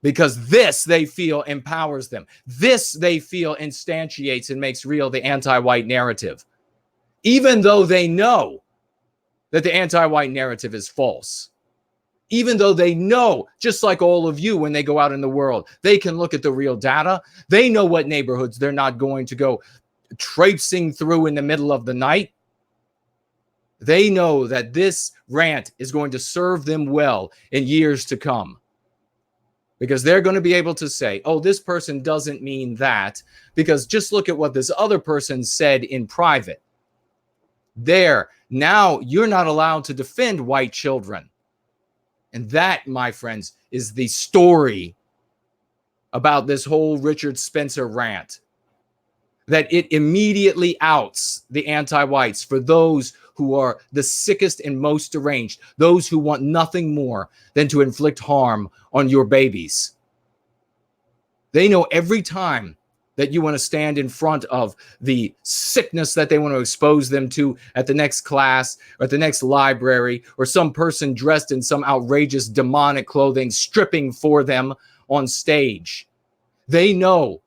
Because this, they feel, empowers them. This, they feel, instantiates and makes real the anti-white narrative, even though they know that the anti-white narrative is false. Even though they know, just like all of you, when they go out in the world, they can look at the real data. They know what neighborhoods they're not going to go traipsing through in the middle of the night. They know that this rant is going to serve them well in years to come, because they're going to be able to say, oh, this person doesn't mean that, because just look at what this other person said in private. There, now you're not allowed to defend white children. And that, my friends, is the story about this whole Richard Spencer rant. That it immediately outs the anti-whites for those who are the sickest and most deranged, those who want nothing more than to inflict harm on your babies. They know every time that you want to stand in front of the sickness that they want to expose them to at the next class or at the next library, or some person dressed in some outrageous demonic clothing stripping for them on stage. They know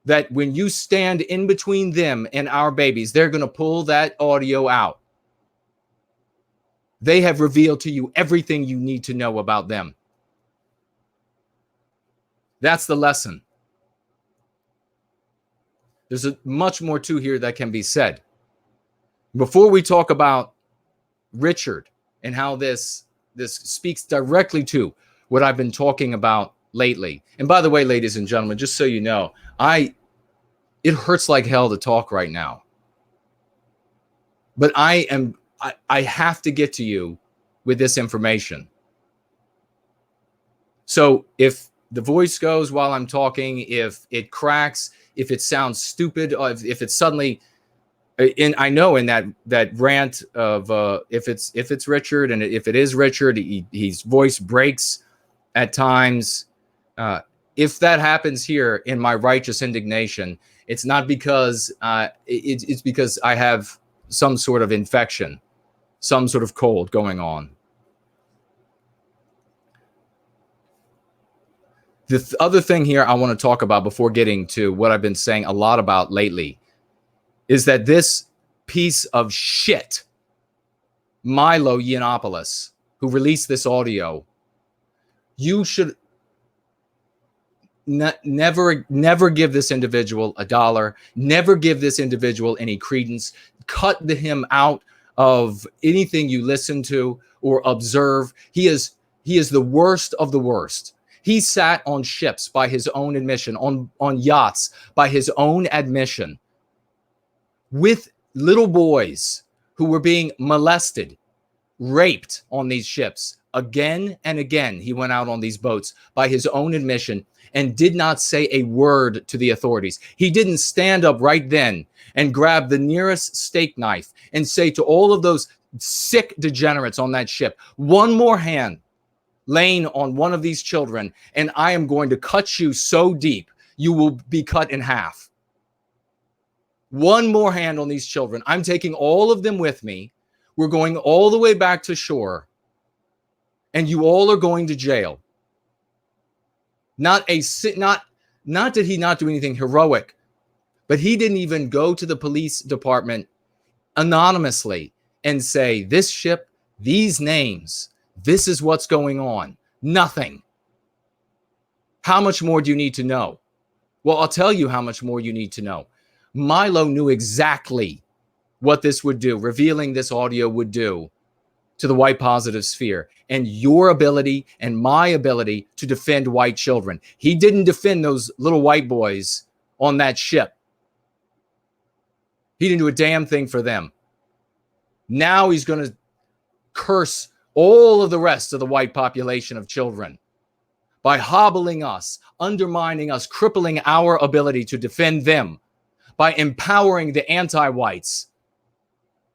that when you stand in between them and our babies, they're going to pull that audio out. They have revealed to you everything you need to know about them. That's the lesson. There's much more to here that can be said. Before we talk about Richard and how this speaks directly to what I've been talking about lately. And by the way, ladies and gentlemen, just so you know, it hurts like hell to talk right now. But I have to get to you with this information. So if the voice goes while I'm talking, if it cracks, if it sounds stupid, or if it's suddenly, I know in that rant of if it's Richard, and if it is Richard, his voice breaks at times. If that happens here in my righteous indignation, it's not because it's because I have some sort of infection, some sort of cold going on. The other thing here I want to talk about before getting to what I've been saying a lot about lately is that this piece of shit, Milo Yiannopoulos, who released this audio, you should never give this individual $1, never give this individual any credence, cut him out of anything you listen to or observe. He is the worst of the worst. He sat on ships by his own admission, on yachts by his own admission, with little boys who were being molested, raped on these ships. Again and again, he went out on these boats by his own admission and did not say a word to the authorities. He didn't stand up right then and grab the nearest steak knife and say to all of those sick degenerates on that ship, one more hand laying on one of these children, and I am going to cut you so deep, you will be cut in half. One more hand on these children. I'm taking all of them with me. We're going all the way back to shore, and you all are going to jail. Not did he not do anything heroic, but he didn't even go to the police department anonymously and say, this ship, these names, this is what's going on. Nothing. How much more do you need to know? Well, I'll tell you how much more you need to know. Milo knew exactly what this would do, revealing this audio would do to the white positive sphere and your ability and my ability to defend white children. He didn't defend those little white boys on that ship. He didn't do a damn thing for them. Now he's going to curse all of the rest of the white population of children by hobbling us, undermining us, crippling our ability to defend them, by empowering the anti-whites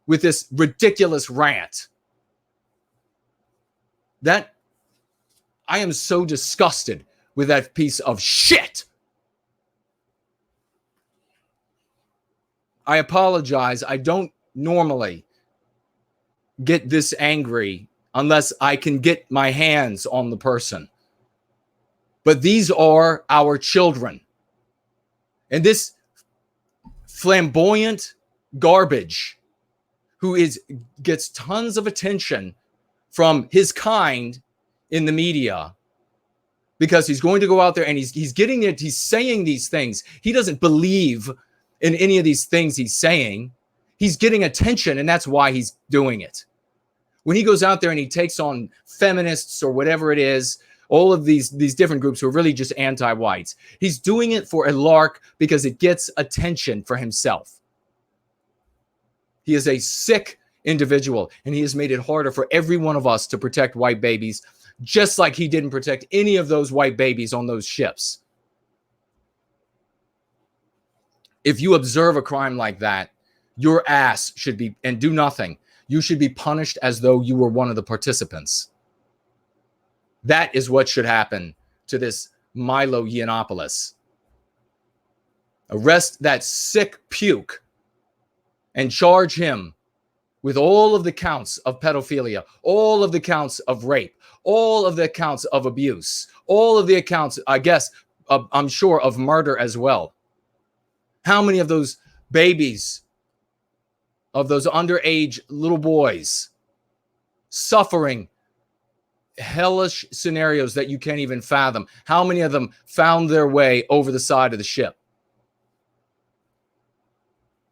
with this ridiculous rant. That I am so disgusted with that piece of shit. I apologize. I don't normally get this angry unless I can get my hands on the person. But these are our children. And this flamboyant garbage who gets tons of attention from his kind in the media because he's going to go out there and he's getting it. He's saying these things. He doesn't believe in any of these things he's saying. He's getting attention, and that's why he's doing it. When he goes out there and he takes on feminists or whatever it is, all of these different groups who are really just anti-whites, he's doing it for a lark because it gets attention for himself. He is a sick individual, and he has made it harder for every one of us to protect white babies, just like he didn't protect any of those white babies on those ships. If you observe a crime like that, your ass should be, and do nothing, you should be punished as though you were one of the participants. That is what should happen to this Milo Yiannopoulos. Arrest that sick puke and charge him with all of the counts of pedophilia, all of the counts of rape, all of the counts of abuse, all of the accounts, I guess, I'm sure, of murder as well. How many of those babies, of those underage little boys, suffering hellish scenarios that you can't even fathom, how many of them found their way over the side of the ship?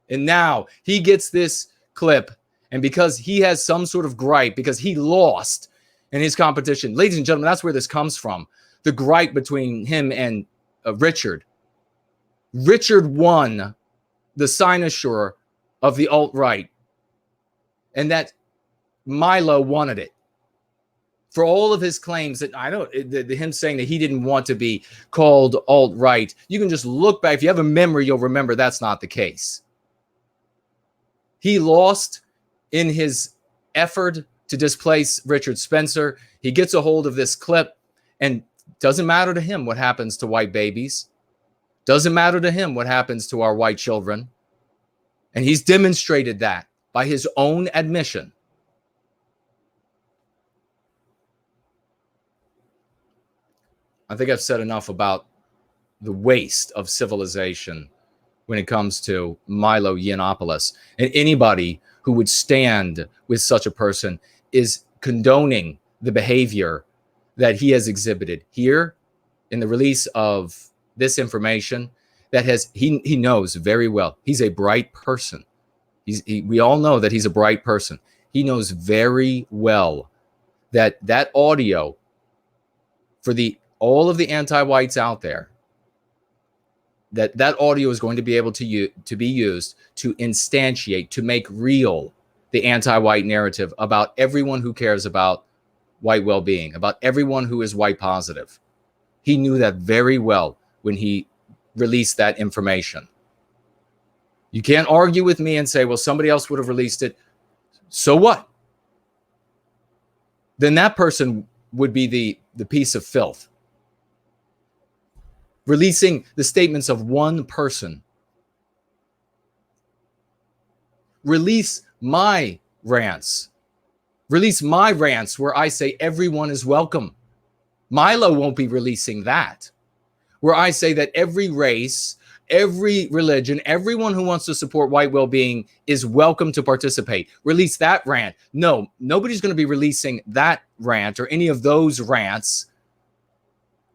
And now he gets this clip, and because he has some sort of gripe, because he lost in his competition, ladies and gentlemen, that's where this comes from. The gripe between him and Richard. Richard won the cynosure of the alt-right, and that Milo wanted it. For all of his claims that him saying that he didn't want to be called alt-right, you can just look back. If you have a memory, you'll remember that's not the case. He lost in his effort to displace Richard Spencer. He gets a hold of this clip, and doesn't matter to him what happens to white babies. Doesn't matter to him what happens to our white children. And he's demonstrated that by his own admission. I think I've said enough about the waste of civilization when it comes to Milo Yiannopoulos. And anybody who would stand with such a person is condoning the behavior that he has exhibited here in the release of this information that he knows very well. He's a bright person. We all know that he's a bright person. He knows very well that audio for all of the anti-whites out there, that audio is going to be able to be used to instantiate, to make real the anti-white narrative about everyone who cares about white well-being, about everyone who is white positive. He knew that very well when he released that information. You can't argue with me and say, well, somebody else would have released it. So what? Then that person would be the piece of filth. Releasing the statements of one person. Release my rants. Release my rants where I say everyone is welcome. Milo won't be releasing that. Where I say that every race, every religion, everyone who wants to support white well-being is welcome to participate. Release that rant. No, nobody's going to be releasing that rant or any of those rants,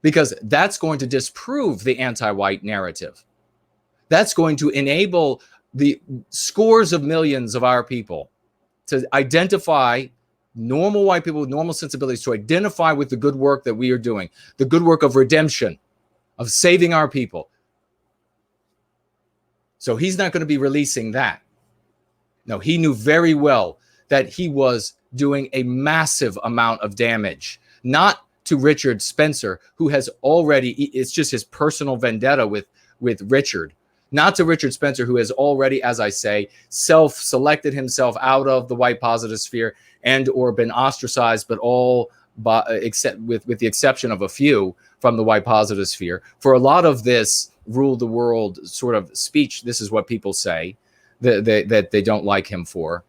because that's going to disprove the anti-white narrative. That's going to enable the scores of millions of our people to identify, normal white people with normal sensibilities, to identify with the good work that we are doing, the good work of redemption, of saving our people. So he's not going to be releasing that. No, he knew very well that he was doing a massive amount of damage, not to Richard Spencer, who has already, it's just his personal vendetta with Richard, not to Richard Spencer, who has already, as I say, self-selected himself out of the white positive sphere and or been ostracized, but all except with the exception of a few from the white positive sphere. For a lot of this rule the world sort of speech, this is what people say that they don't like him for.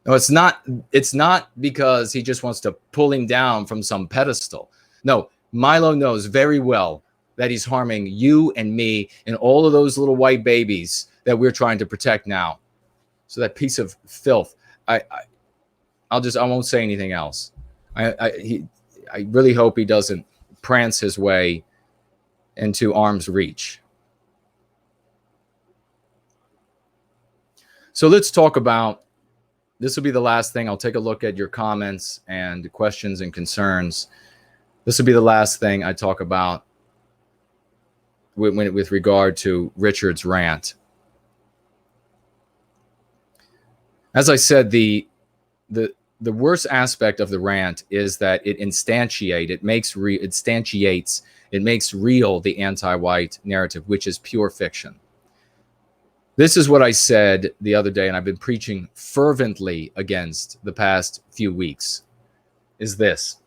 No, it's not because he just wants to pull him down from some pedestal. No, Milo knows very well that he's harming you and me and all of those little white babies that we're trying to protect now. So that piece of filth, I won't say anything else. I really hope he doesn't prance his way into arm's reach. So let's talk about, this will be the last thing. I'll take a look at your comments and questions and concerns. This will be the last thing I talk about with regard to Richard's rant. As I said, the worst aspect of the rant is that it makes real the anti-white narrative, which is pure fiction. This is what I said the other day, and I've been preaching fervently against the past few weeks, is this.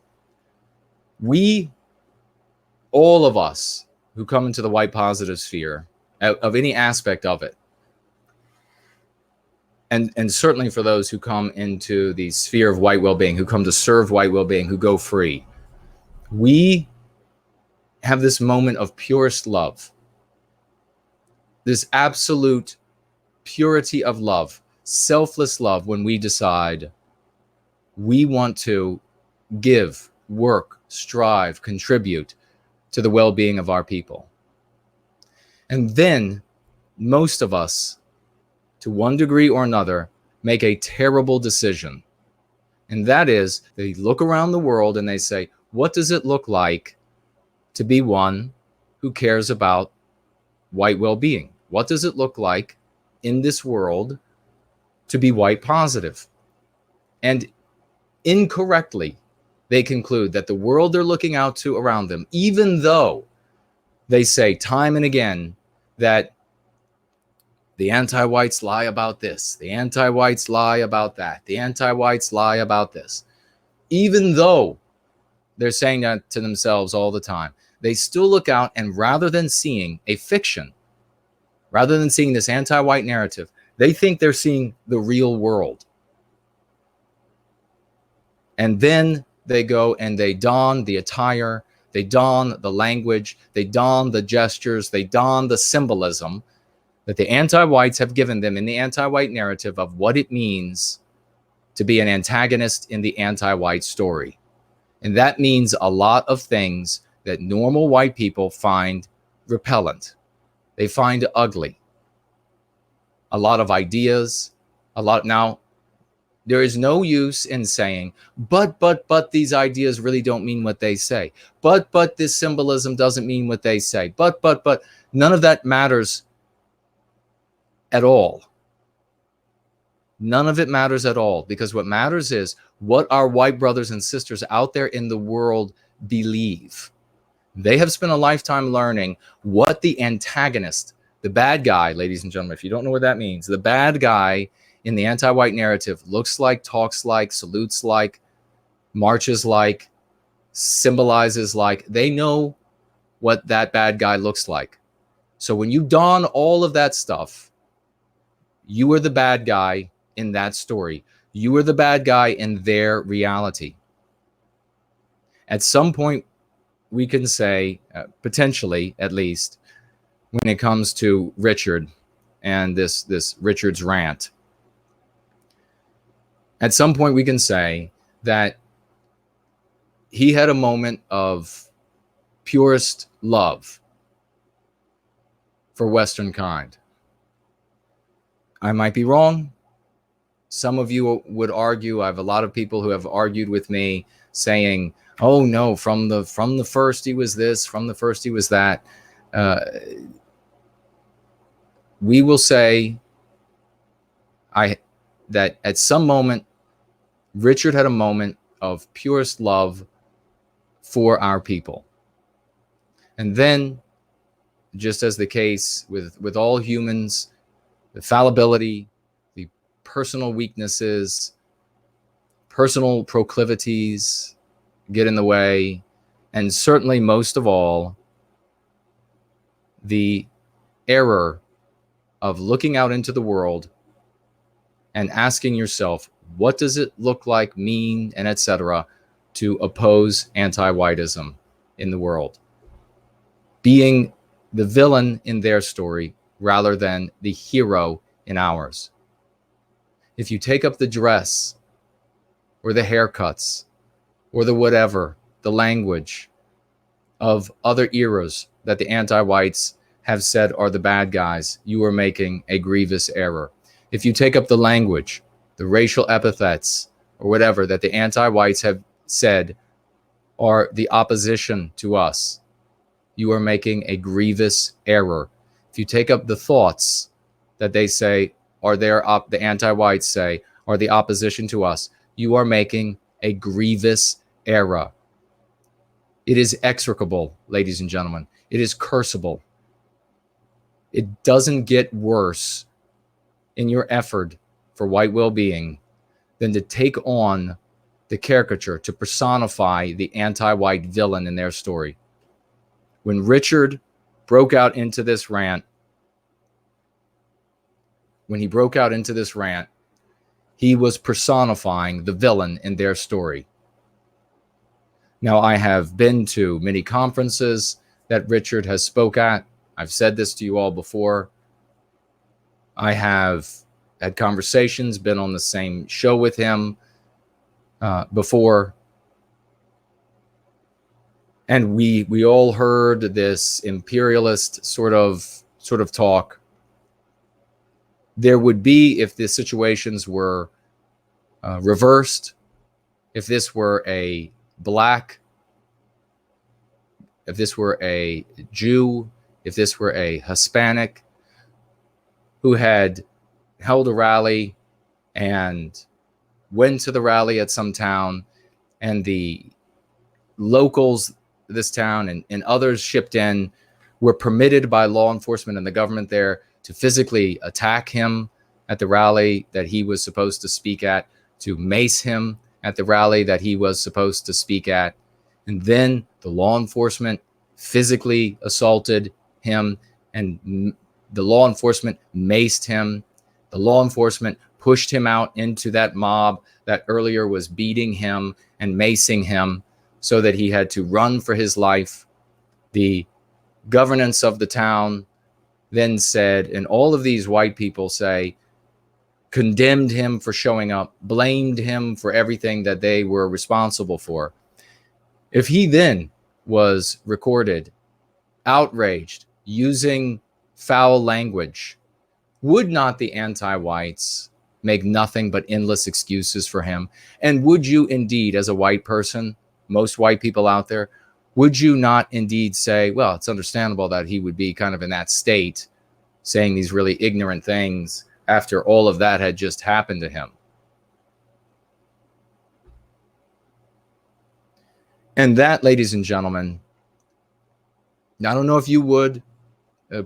All of us who come into the white positive sphere, of any aspect of it, and certainly for those who come into the sphere of white well-being, who come to serve white well-being, who go free, we have this moment of purest love, this absolute purity of love, selfless love, when we decide we want to give, work, strive, contribute to the well-being of our people. And then most of us, to one degree or another, make a terrible decision. And that is, they look around the world and they say, what does it look like to be one who cares about white well-being? What does it look like in this world to be white positive? And incorrectly, they conclude that the world they're looking out to around them, even though they say time and again that the anti-whites lie about this, the anti-whites lie about that, the anti-whites lie about this, even though they're saying that to themselves all the time, they still look out, and rather than seeing a fiction, rather than seeing this anti-white narrative, they think they're seeing the real world. And then they go and they don the attire, they don the language, they don the gestures, they don the symbolism that the anti-whites have given them in the anti-white narrative of what it means to be an antagonist in the anti-white story. And that means a lot of things that normal white people find repellent. They find ugly. a lot of ideas, a lot. Now, there is no use in saying, but these ideas really don't mean what they say. But this symbolism doesn't mean what they say. But none of that matters at all. None of it matters at all, because what matters is what our white brothers and sisters out there in the world believe. They have spent a lifetime learning what the antagonist, the bad guy, ladies and gentlemen, if you don't know what that means, the bad guy in the anti-white narrative looks like, talks like, salutes like, marches like, symbolizes like. They know what that bad guy looks like. So when you don all of that stuff, you are the bad guy in that story. You are the bad guy in their reality. At some point, we can say, potentially at least, when it comes to Richard and this Richard's rant, at some point we can say that he had a moment of purest love for Western kind. I might be wrong. Some of you would argue. I have a lot of people who have argued with me saying, oh no, from the first he was this, from the first he was that. We will say that at some moment, Richard had a moment of purest love for our people. And then, just as the case with all humans, the fallibility, the personal weaknesses, personal proclivities get in the way, and certainly most of all, the error of looking out into the world and asking yourself, what does it look like, mean, and etc., to oppose anti-whiteism in the world? Being the villain in their story rather than the hero in ours. If you take up the dress or the haircuts or the whatever, the language of other eras that the anti-whites have said are the bad guys, you are making a grievous error. If you take up the language, the racial epithets, or whatever that the anti-whites have said are the opposition to us, you are making a grievous error. If you take up the thoughts that they say are the anti-whites say are the opposition to us, you are making a grievous error. It is execrable, ladies and gentlemen. It is curseable. It doesn't get worse in your effort for white well-being than to take on the caricature, to personify the anti-white villain in their story. When Richard broke out into this rant, he was personifying the villain in their story. Now, I have been to many conferences that Richard has spoke at. I've said this to you all before. I have had conversations, been on the same show with him before. And we all heard this imperialist sort of talk. There would be, if the situations were reversed, if this were a black, if this were a Jew, if this were a Hispanic who had held a rally and went to the rally at some town, and the locals, this town and others shipped in, were permitted by law enforcement and the government there to physically attack him at the rally that he was supposed to speak at, to mace him at the rally that he was supposed to speak at. And then the law enforcement physically assaulted him, and the law enforcement maced him. The law enforcement pushed him out into that mob that earlier was beating him and macing him, so that he had to run for his life. The governance of the town then said, and all of these white people say, condemned him for showing up, blamed him for everything that they were responsible for. If he then was recorded outraged, using foul language, Would not the anti-whites make nothing but endless excuses for him? And would you indeed, as a white person, most white people out there, would you not indeed say, well, it's understandable that he would be kind of in that state, saying these really ignorant things after all of that had just happened to him? And that, ladies and gentlemen, I don't know if you would.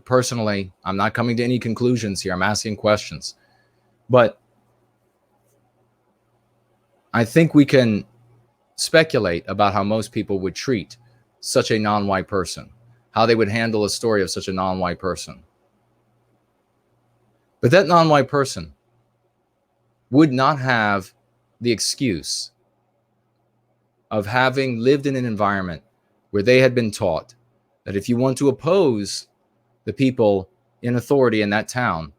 Personally, I'm not coming to any conclusions here. I'm asking questions. But I think we can speculate about how most people would treat such a non-white person, how they would handle a story of such a non-white person. But that non-white person would not have the excuse of having lived in an environment where they had been taught that if you want to oppose the people in authority in that town,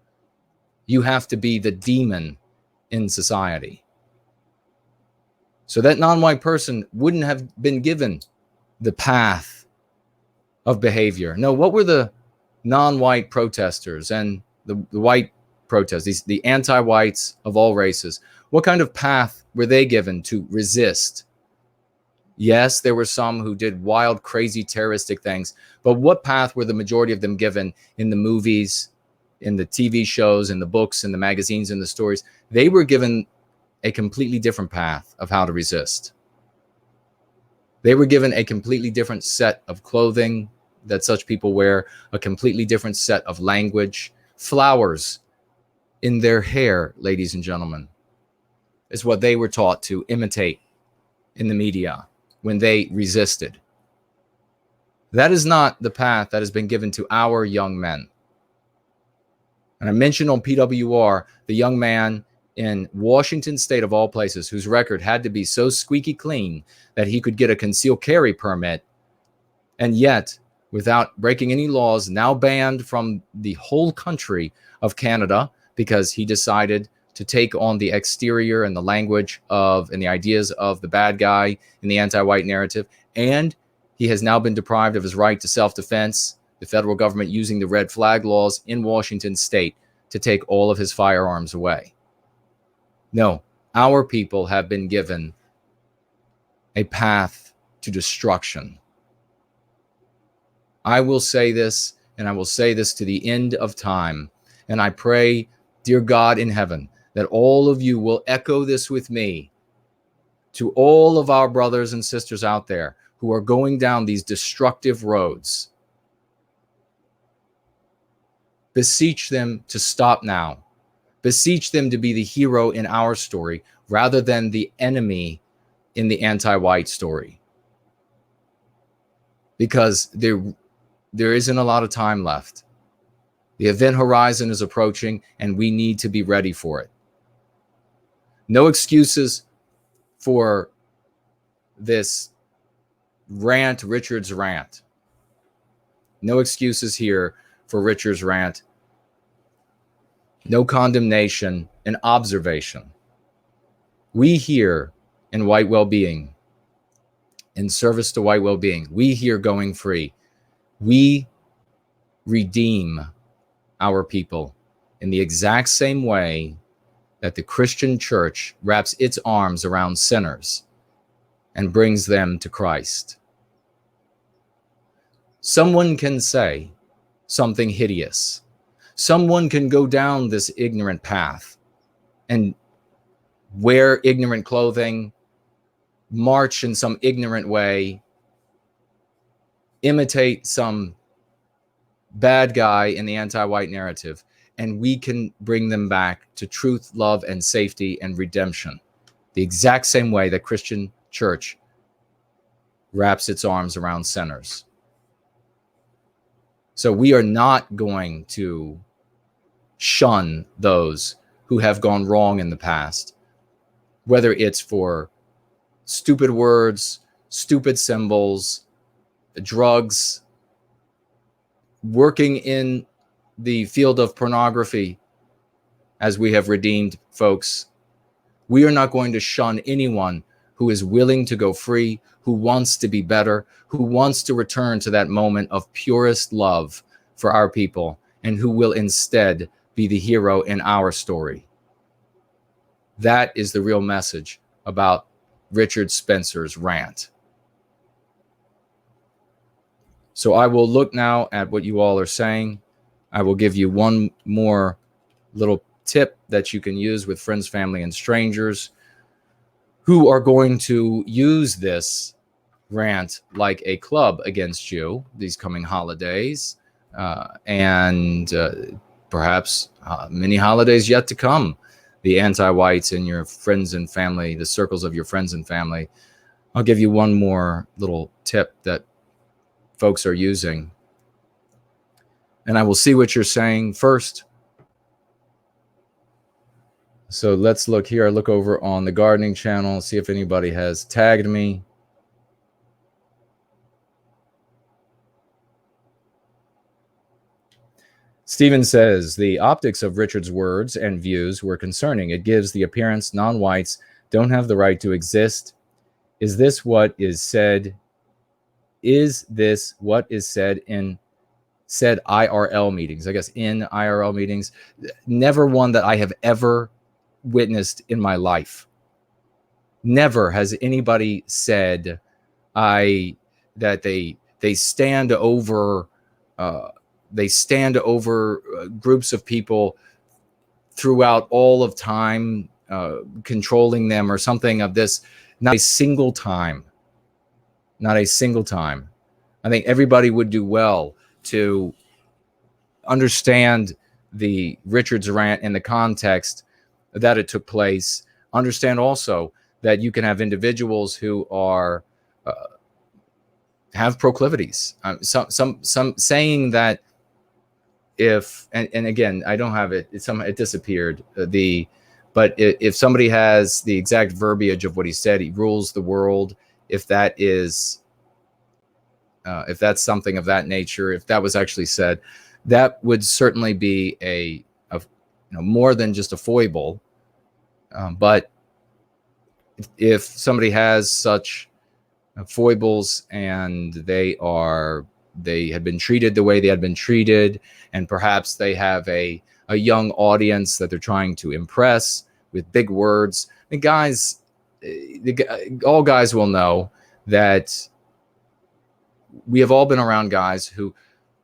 you have to be the demon in society. So that non-white person wouldn't have been given the path of behavior. No, what were the non-white protesters and the white protesters, the anti-whites of all races, what kind of path were they given to resist? Yes, there were some who did wild, crazy, terroristic things, but what path were the majority of them given in the movies, in the TV shows, in the books, in the magazines, in the stories? They were given a completely different path of how to resist. They were given a completely different set of clothing that such people wear, a completely different set of language, flowers in their hair, ladies and gentlemen, is what they were taught to imitate in the media when they resisted. That is not the path that has been given to our young men. And I mentioned on PWR, the young man in Washington State, of all places, whose record had to be so squeaky clean that he could get a concealed carry permit, and yet, without breaking any laws, now banned from the whole country of Canada because he decided to take on the exterior and the language of and the ideas of the bad guy in the anti-white narrative. And he has now been deprived of his right to self-defense, the federal government using the red flag laws in Washington State to take all of his firearms away. No, our people have been given a path to destruction. I will say this, and I will say this to the end of time. And I pray, dear God in heaven, that all of you will echo this with me to all of our brothers and sisters out there who are going down these destructive roads. Beseech them to stop now. Beseech them to be the hero in our story rather than the enemy in the anti-white story. Because there isn't a lot of time left. The event horizon is approaching, and we need to be ready for it. No excuses for this rant, Richard's rant. No excuses here for Richard's rant. No condemnation, an observation. We here in White Wellbeing, in service to White Wellbeing, we here going free, we redeem our people in the exact same way that the Christian church wraps its arms around sinners and brings them to Christ. Someone can say something hideous. Someone can go down this ignorant path and wear ignorant clothing, march in some ignorant way, imitate some bad guy in the anti-white narrative, and we can bring them back to truth, love, and safety and redemption, the exact same way that Christian church wraps its arms around sinners. So we are not going to shun those who have gone wrong in the past, whether it's for stupid words, stupid symbols, drugs, working in the field of pornography, as we have redeemed folks. We are not going to shun anyone who is willing to go free, who wants to be better, who wants to return to that moment of purest love for our people, and who will instead be the hero in our story. That is the real message about Richard Spencer's Rant. So I will look now at what you all are saying. I will give you one more little tip that you can use with friends, family, and strangers who are going to use this rant like a club against you these coming holidays, and perhaps many holidays yet to come. The anti-whites and your friends and family, the circles of your friends and family. I'll give you one more little tip that folks are using. And I will see what you're saying first. So let's look here. I look over on the gardening channel, see if anybody has tagged me. Stephen says, the optics of Richard's words and views were concerning. It gives the appearance non-whites don't have the right to exist. Is this what is said? Is this what is said in said IRL meetings? I guess in IRL meetings. Never one that I have ever witnessed in my life. Never has anybody said that they stand over groups of people throughout all of time, controlling them or something of this. Not a single time. Not a single time. I think everybody would do well to understand the Richard's rant in the context that it took place. Understand also that you can have individuals who are have proclivities. Some saying that if and again, I don't have it. It disappeared. But if somebody has the exact verbiage of what he said, he rules the world. If that is, if that's something of that nature, if that was actually said, that would certainly be a more than just a foible. But if somebody has such foibles and they had been treated the way they had been treated, and perhaps they have a young audience that they're trying to impress with big words, the guys, all guys will know that we have all been around guys who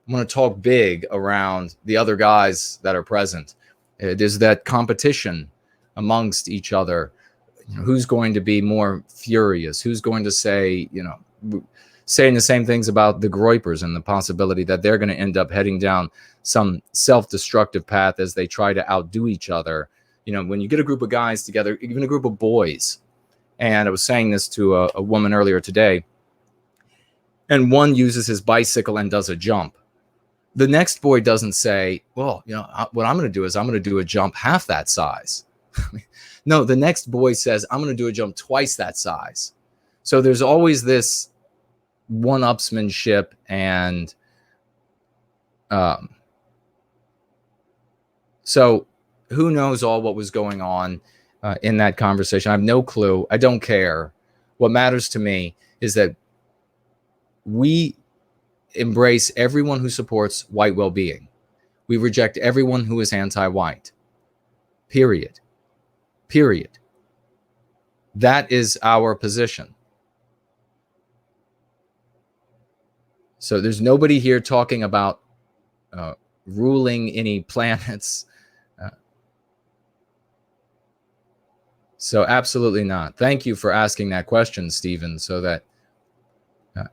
want to talk big around the other guys that are present. There's that competition amongst each other. Who's going to be more furious? Who's going to say, saying the same things about the Groypers and the possibility that they're going to end up heading down some self-destructive path as they try to outdo each other. When you get a group of guys together, even a group of boys, and I was saying this to a woman earlier today, and one uses his bicycle and does a jump. The next boy doesn't say, well, what I'm going to do is I'm going to do a jump half that size. No, the next boy says, I'm going to do a jump twice that size. So there's always this one-upsmanship, and so who knows what was going on in that conversation. I have no clue. I don't care. What matters to me is that we embrace everyone who supports white well-being. We reject everyone who is anti-white. Period. That is our position. So there's nobody here talking about ruling any planets. So absolutely not. Thank you for asking that question, Stephen, so that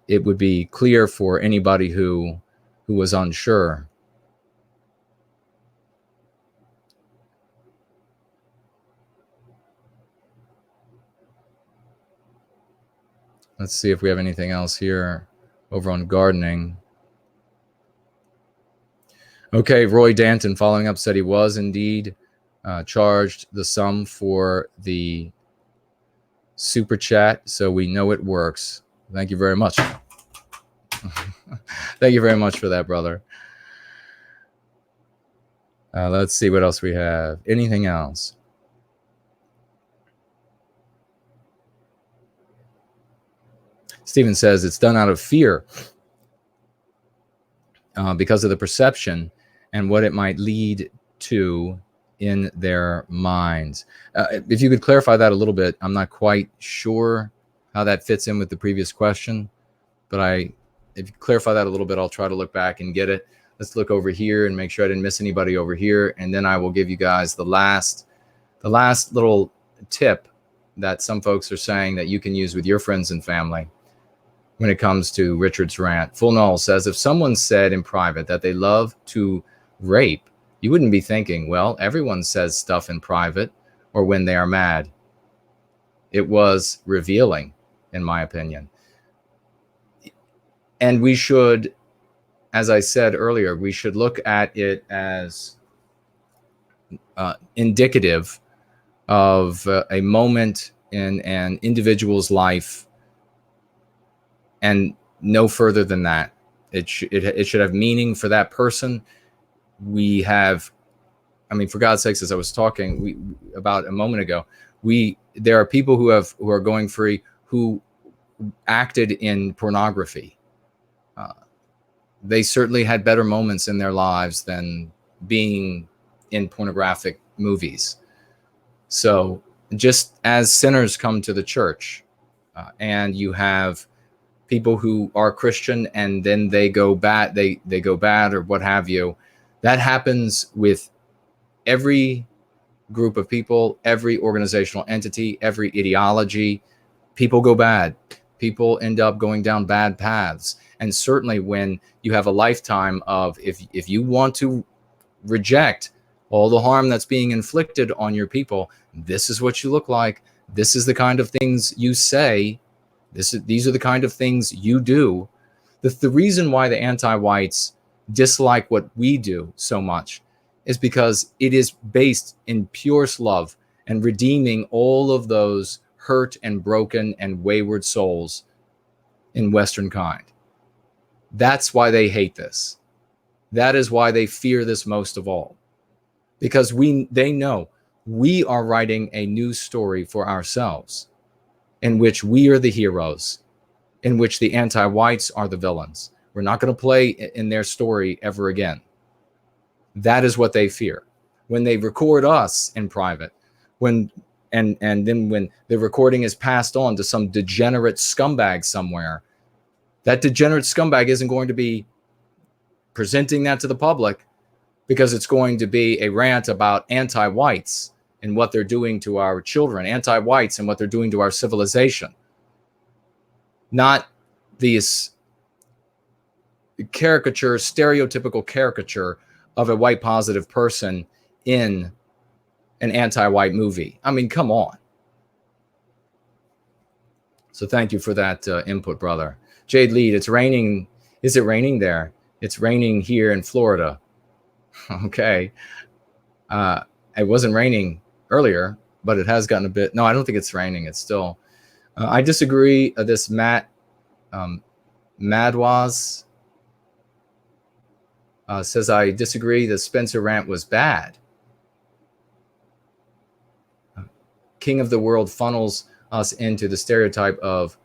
it would be clear for anybody who was unsure. Let's see if we have anything else here over on gardening. Okay, Roy Danton following up said he was indeed charged the sum for the super chat, so we know it works. Thank you very much. Thank you very much for that, brother. Let's see what else we have. Anything else? Stephen says it's done out of fear because of the perception and what it might lead to in their minds. If you could clarify that a little bit, I'm not quite sure how that fits in with the previous question, but if you clarify that a little bit, I'll try to look back and get it. Let's look over here and make sure I didn't miss anybody over here. And then I will give you guys the last little tip that some folks are saying that you can use with your friends and family when it comes to Richard's rant. Full Null says, if someone said in private that they love to rape, you wouldn't be thinking, well, everyone says stuff in private or when they are mad. It was revealing, in my opinion. And we should, as I said earlier, we should look at it as indicative of a moment in an individual's life, and no further than that. It should have meaning for that person. We have, I mean, for God's sakes, as I was talking about a moment ago, there are people who are going free who acted in pornography. They certainly had better moments in their lives than being in pornographic movies. So just as sinners come to the church, and you have people who are Christian and then they go bad, they go bad or what have you, that happens with every group of people, every organizational entity, every ideology. People go bad. People end up going down bad paths. And certainly when you have a lifetime of, if you want to reject all the harm that's being inflicted on your people, this is what you look like. This is the kind of things you say. These are the kind of things you do. The reason why the anti-whites dislike what we do so much is because it is based in purest love and redeeming all of those hurt and broken and wayward souls in Western kind. That's why they hate this. That is why they fear this most of all. Because they know we are writing a new story for ourselves, in which we are the heroes, in which the anti-whites are the villains. We're not going to play in their story ever again. That is what they fear. When they record us in private, and then when the recording is passed on to some degenerate scumbag somewhere, that degenerate scumbag isn't going to be presenting that to the public, because it's going to be a rant about anti-whites and what they're doing to our children, anti-whites and what they're doing to our civilization. Not these stereotypical caricature of a white positive person in an anti-white movie. I mean, come on. So thank you for that input, brother. Jade Lead, it's raining. Is it raining there? It's raining here in Florida. Okay. It wasn't raining earlier, but it has gotten a bit. No, I don't think it's raining. It's still. I disagree. This Madwaz says, I disagree. The Spencer rant was bad. King of the World funnels us into the stereotype of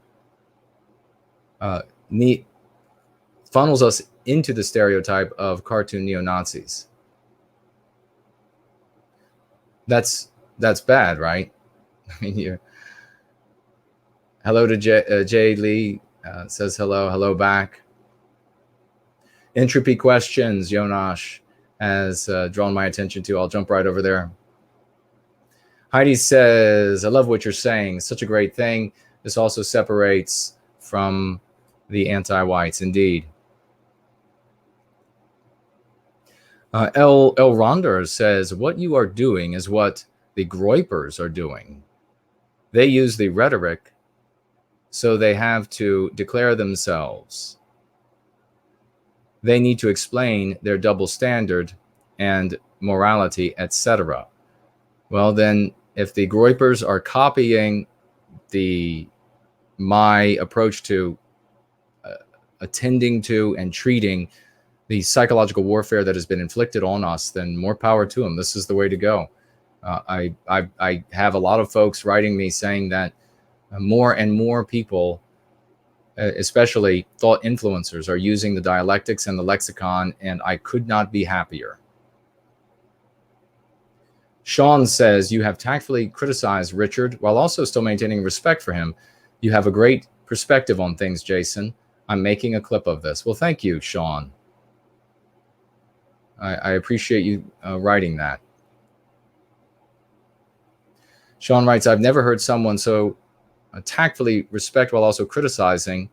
cartoon neo-Nazis. That's bad, right? I mean, hello to Jay Lee, says hello back. Entropy questions, Jonash has drawn my attention to. I'll jump right over there. Heidi says, I love what you're saying. Such a great thing. This also separates from the anti-whites, indeed. El Ronder says, what you are doing is what the Groypers are doing. They use the rhetoric, so they have to declare themselves. They need to explain their double standard and morality, etc. Well, then, if the Groypers are copying my approach to attending to and treating the psychological warfare that has been inflicted on us, then more power to them. This is the way to go. I have a lot of folks writing me saying that more and more people, especially thought influencers, are using the dialectics and the lexicon, and I could not be happier. Sean says, you have tactfully criticized Richard while also still maintaining respect for him. You have a great perspective on things, Jason. I'm making a clip of this. Well, thank you, Sean. I appreciate you writing that. Sean writes, I've never heard someone so tactfully respect while also criticizing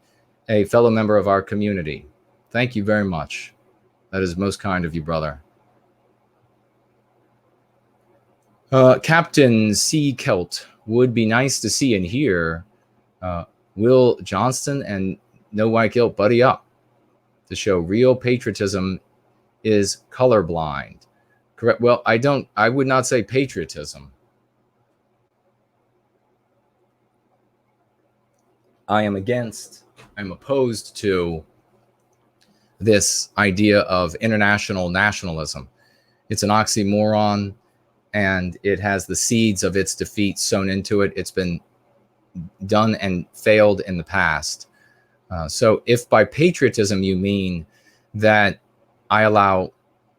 a fellow member of our community. Thank you very much. That is most kind of you, brother. Captain C. Kelt, would be nice to see and hear Will Johnston and No White Guilt buddy up to show real patriotism is colorblind. Correct. Well, I would not say patriotism. I'm opposed to this idea of international nationalism. It's an oxymoron, and it has the seeds of its defeat sown into it. It's been done and failed in the past. So if by patriotism you mean that I allow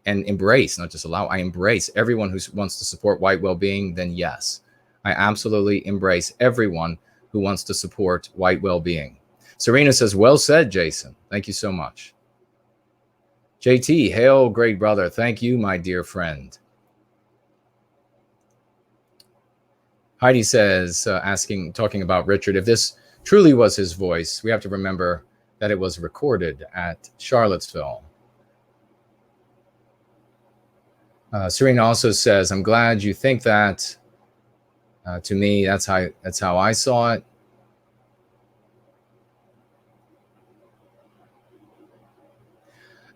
and embrace, not just allow, I embrace everyone who wants to support white well-being, then yes, I absolutely embrace everyone who wants to support white well-being. Serena says, well said, Jason. Thank you so much. JT, hail, great brother. Thank you, my dear friend. Heidi says, talking about Richard, if this truly was his voice, we have to remember that it was recorded at Charlottesville. Serena also says, I'm glad you think that. To me, that's how I saw it.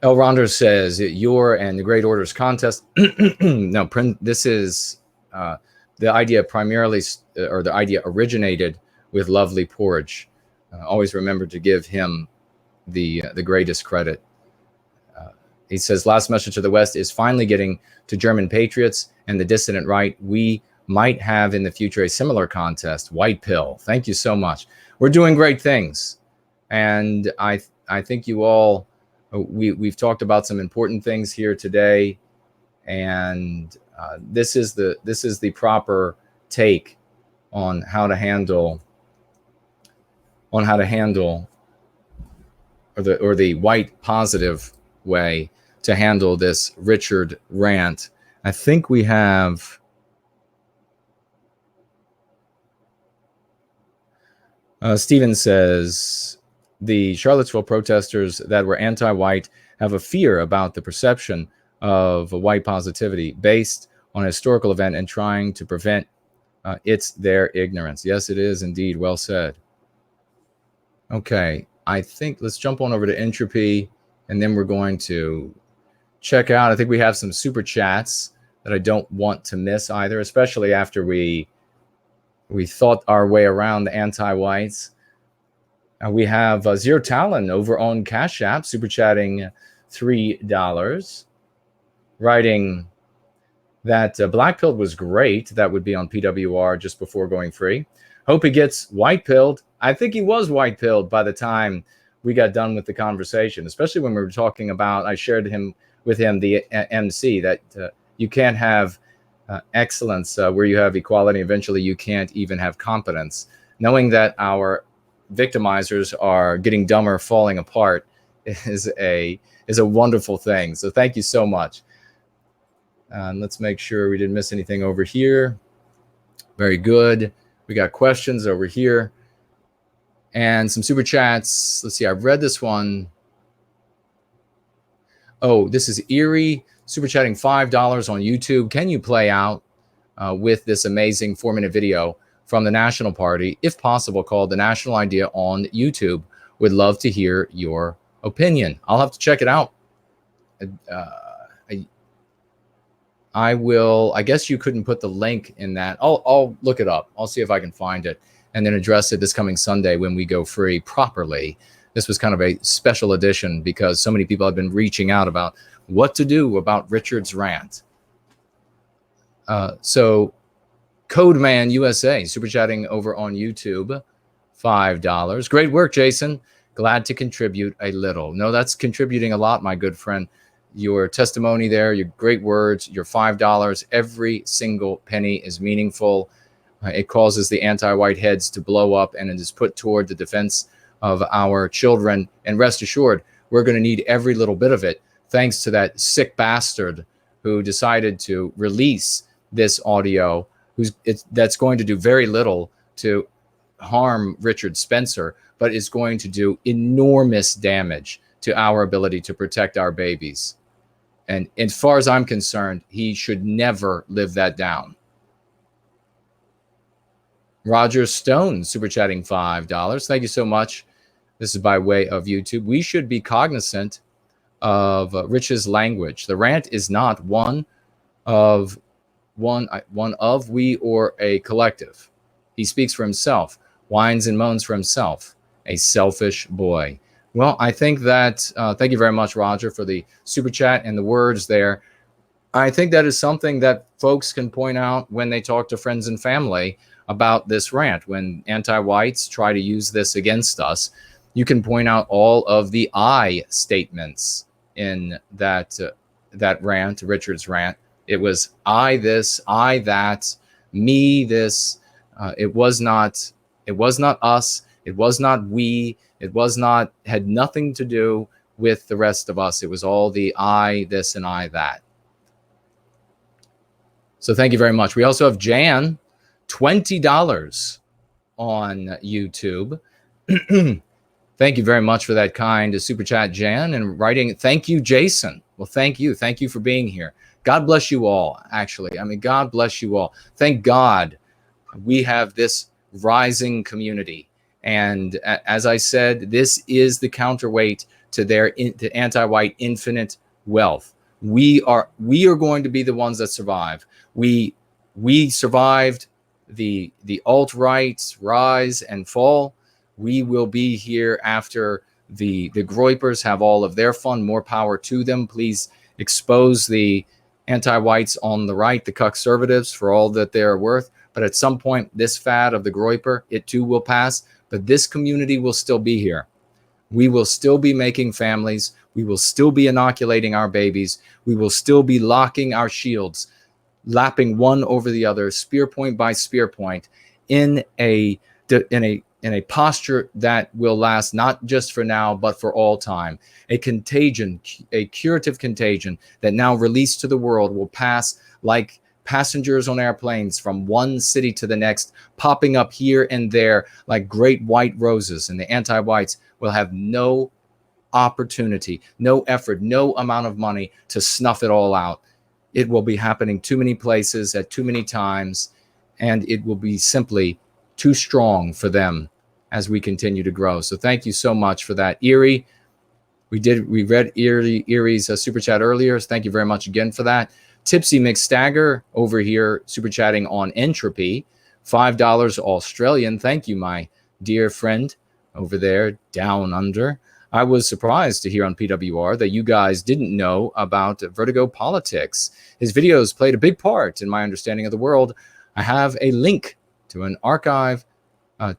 El Ronder says, your and the Great Orders contest. No, this is the idea primarily, or the idea originated with Lovely Porridge. Always remember to give him the greatest credit. He says, last message to the West is finally getting to German patriots and the dissident right. We might have in the future a similar contest. White pill. Thank you so much. We're doing great things. And I think you all, we've talked about some important things here today. And this is the proper take on how to handle or the white positive way to handle this Richard rant. I think we have Stephen says the Charlottesville protesters that were anti-white have a fear about the perception of white positivity based on a historical event and trying to prevent it's their ignorance. Yes, it is indeed. Well said. Okay, I think let's jump on over to Entropy, and then we're going to check out. I think we have some super chats that I don't want to miss either, especially after we thought our way around the anti-whites. We have Zero Talon over on Cash App, super chatting $3, writing that Black Pilled was great. That would be on PWR just before going free. Hope he gets white pilled. I think he was white pilled by the time we got done with the conversation, especially when we were talking about, I shared with him the MC that you can't have excellence where you have equality. Eventually, you can't even have competence. Knowing that our victimizers are getting dumber, falling apart is a wonderful thing. So thank you so much. Let's make sure we didn't miss anything over here. Very good. We got questions over here and some super chats. Let's see. I've read this one. Oh, this is Erie super chatting $5 on YouTube. Can you play out with this amazing 4-minute video from the National Party, if possible, called The National Idea on YouTube? Would love to hear your opinion. I'll have to check it out. I will. I guess you couldn't put the link in that. I'll look it up. I'll see if I can find it and then address it this coming Sunday when we go free properly. This was kind of a special edition because so many people have been reaching out about what to do about Richard's rant. So Codeman USA, super chatting over on YouTube, $5. Great work, Jason. Glad to contribute a little. No, that's contributing a lot, my good friend. your testimony there, your great words, your $5. Every single penny is meaningful. It causes the anti-white heads to blow up, and it is put toward the defense of our children. And rest assured, we're going to need every little bit of it, thanks to that sick bastard who decided to release this audio, that's going to do very little to harm Richard Spencer, but is going to do enormous damage to our ability to protect our babies. And as far as I'm concerned, he should never live that down. Roger Stone, super chatting $5. Thank you so much. This is by way of YouTube. We should be cognizant of Rich's language. The rant is not one of we or a collective. He speaks for himself, whines and moans for himself. A selfish boy. Well, I think that, thank you very much, Roger, for the super chat and the words there. I think that is something that folks can point out when they talk to friends and family about this rant. When anti-whites try to use this against us, you can point out all of the I statements in that rant, Richard's rant. It was I this, I that, me this. It was not us. It was not we. It had nothing to do with the rest of us. It was all the I this and I that. So thank you very much. We also have Jan, $20 on YouTube. Thank you very much for that kind super chat, Jan, and writing. Thank you, Jason. Well, thank you. Thank you for being here. God bless you all, actually. I mean, God bless you all. Thank God we have this rising community. And as I said, this is the counterweight to to anti-white infinite wealth. We are going to be the ones that survive. We survived the alt-right's rise and fall. We will be here after the Groypers have all of their fun. More power to them. Please expose the anti-whites on the right, the conservatives, for all that they're worth. But at some point, this fad of the Groyper, it too will pass. But this community will still be here. We will still be making families. We will still be inoculating our babies. We will still be locking our shields, lapping one over the other, spear point by spear point, in a posture that will last not just for now, but for all time. A contagion, a curative contagion that now released to the world will pass like passengers on airplanes from one city to the next, popping up here and there like great white roses. And the anti-whites will have no opportunity, no effort, no amount of money to snuff it all out. It will be happening too many places at too many times, and it will be simply too strong for them as we continue to grow. So thank you so much for that. Erie, we read Erie's super chat earlier. So thank you very much again for that. Tipsy McStagger over here super chatting on entropy, $5 Australian. Thank you, my dear friend over there down under. I was surprised to hear on PWR that you guys didn't know about Vertigo Politics. His videos played a big part in my understanding of the world. I have a link to an archive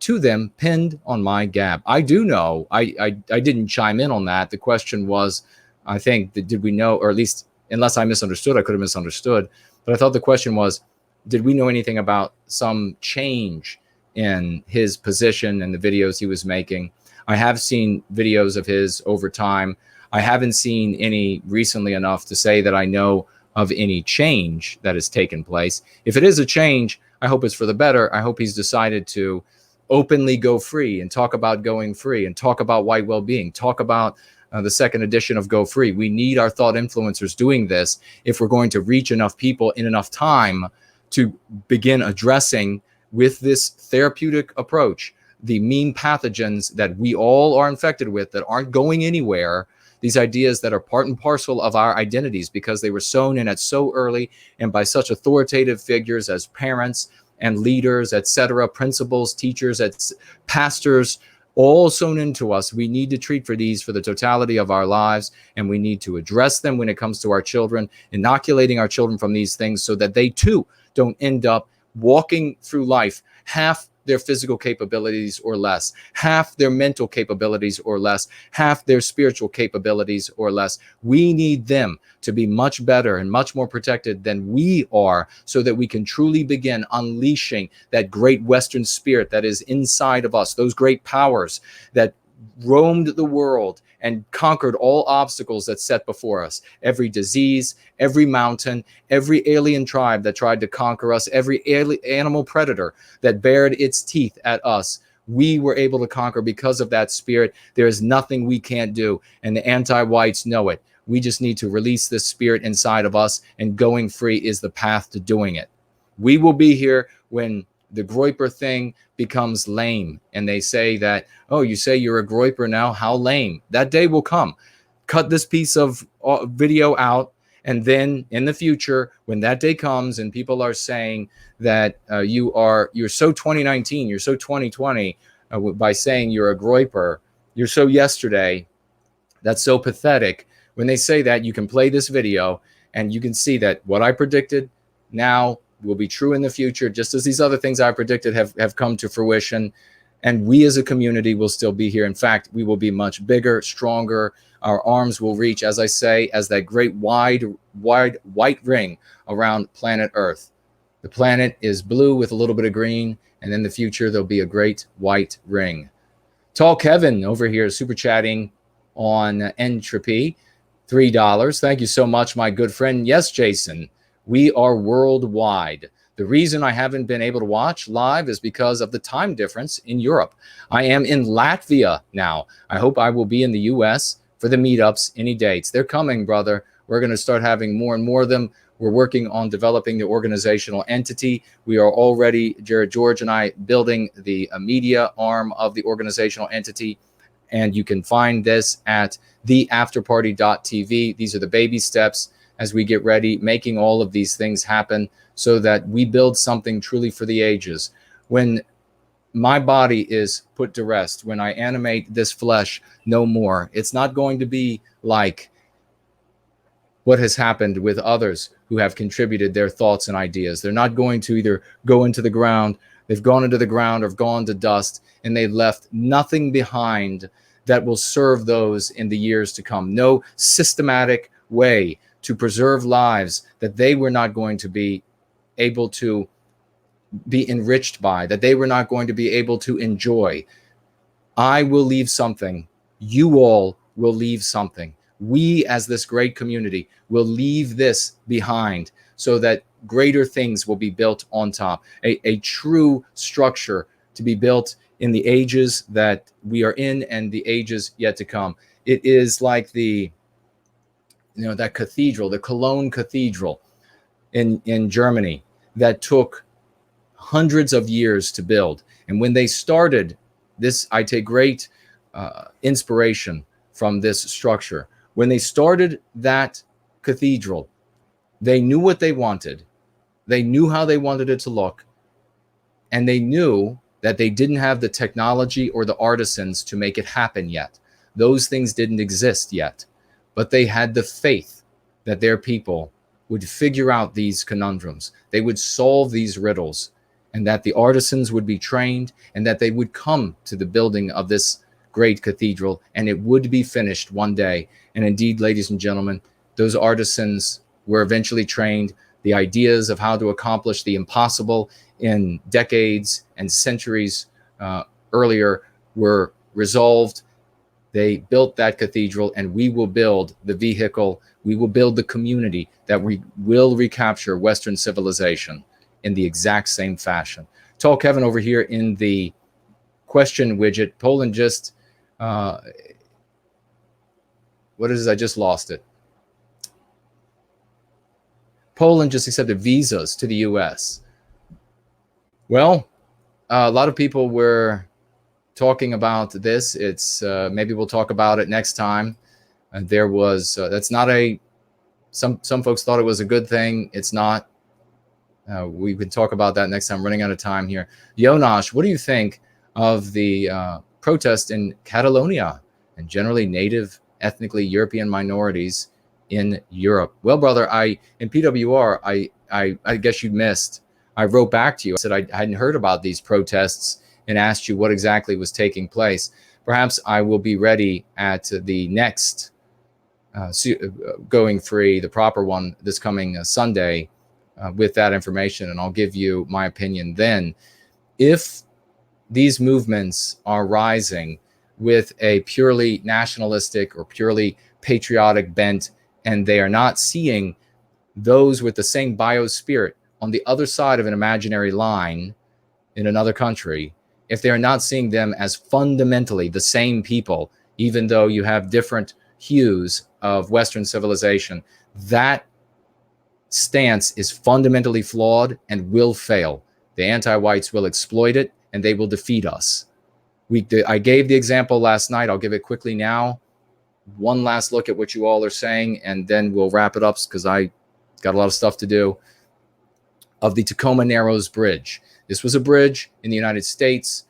to them pinned on my Gab. I do know. I didn't chime in on that. The question was, I think, did we know, or at least, unless I misunderstood, I could have misunderstood. But I thought the question was, did we know anything about some change in his position and the videos he was making? I have seen videos of his over time. I haven't seen any recently enough to say that I know of any change that has taken place. If it is a change, I hope it's for the better. I hope he's decided to openly go free and talk about going free and talk about white well-being, talk about the second edition of Go Free. We need our thought influencers doing this if we're going to reach enough people in enough time to begin addressing with this therapeutic approach the mean pathogens that we all are infected with that aren't going anywhere, these ideas that are part and parcel of our identities because they were sown in at so early and by such authoritative figures as parents and leaders, etc., principals, teachers, pastors, all sown into us. We need to treat for these for the totality of our lives, and we need to address them when it comes to our children, inoculating our children from these things so that they too don't end up walking through life half their physical capabilities or less, half their mental capabilities or less, half their spiritual capabilities or less. We need them to be much better and much more protected than we are, so that we can truly begin unleashing that great Western spirit that is inside of us, those great powers that roamed the world and conquered all obstacles that set before us. Every disease, every mountain, every alien tribe that tried to conquer us, every animal predator that bared its teeth at us, we were able to conquer because of that spirit. There is nothing we can't do, and the anti-whites know it. We just need to release this spirit inside of us, and going free is the path to doing it. We will be here when the groiper thing becomes lame, and they say that, oh, you say you're a groiper now, how lame. That day will come. Cut this piece of video out, and then in the future, when that day comes and people are saying that you're so 2019, you're so 2020, by saying you're a groiper, you're so yesterday, that's so pathetic. When they say that, you can play this video and you can see that what I predicted now will be true in the future, just as these other things I predicted have come to fruition. And we as a community will still be here. In fact, we will be much bigger, stronger. Our arms will reach, as I say, as that great wide white ring around planet Earth. The planet is blue with a little bit of green, and in the future, there'll be a great white ring. Tall Kevin over here super chatting on Entropy, $3. Thank you so much, my good friend. Yes, Jason, we are worldwide. The reason I haven't been able to watch live is because of the time difference in Europe. I am in Latvia now. I hope I will be in the US for the meetups any dates. They're coming, brother. We're going to start having more and more of them. We're working on developing the organizational entity. We are already, Jared George and I, building the media arm of the organizational entity. And you can find this at theafterparty.tv. These are the baby steps as we get ready, making all of these things happen so that we build something truly for the ages. When my body is put to rest, when I animate this flesh no more, it's not going to be like what has happened with others who have contributed their thoughts and ideas. They're not going to either go into the ground, they've gone into the ground or gone to dust, and they've left nothing behind that will serve those in the years to come. No systematic way to preserve lives that they were not going to be able to be enriched by, that they were not going to be able to enjoy. I will leave something. You all will leave something. We, as this great community, will leave this behind so that greater things will be built on top. A true structure to be built in the ages that we are in and the ages yet to come. It is like that cathedral, the Cologne Cathedral in Germany, that took hundreds of years to build. And when they started this, I take great inspiration from this structure. When they started that cathedral, they knew what they wanted. They knew how they wanted it to look. And they knew that they didn't have the technology or the artisans to make it happen yet. Those things didn't exist yet. But they had the faith that their people would figure out these conundrums. They would solve these riddles, and that the artisans would be trained, and that they would come to the building of this great cathedral, and it would be finished one day. And indeed, ladies and gentlemen, those artisans were eventually trained. The ideas of how to accomplish the impossible in decades and centuries earlier were resolved. They built that cathedral, and we will build the vehicle. We will build the community that we will recapture Western civilization in the exact same fashion. Tall Kevin over here in the question widget. Poland just, what is it? I just lost it. Poland just accepted visas to the U.S. Well, a lot of people were talking about this. It's maybe we'll talk about it next time. There was that's not some folks thought it was a good thing. It's not. We can talk about that next time. I'm running out of time here. Jonas, what do you think of the protest in Catalonia and generally native ethnically European minorities in Europe? Well, brother, in PWR, I guess you missed I wrote back to you. I said I hadn't heard about these protests and asked you what exactly was taking place. Perhaps I will be ready at the next Going Free, the proper one, this coming Sunday, with that information, and I'll give you my opinion then. If these movements are rising with a purely nationalistic or purely patriotic bent, and they are not seeing those with the same biospirit on the other side of an imaginary line in another country, if they are not seeing them as fundamentally the same people, even though you have different hues of Western civilization, that stance is fundamentally flawed and will fail. The anti-whites will exploit it, and they will defeat us. I gave the example last night. I'll give it quickly now. One last look at what you all are saying, and then we'll wrap it up because I got a lot of stuff to do. Of the Tacoma Narrows Bridge. This was a bridge in the United States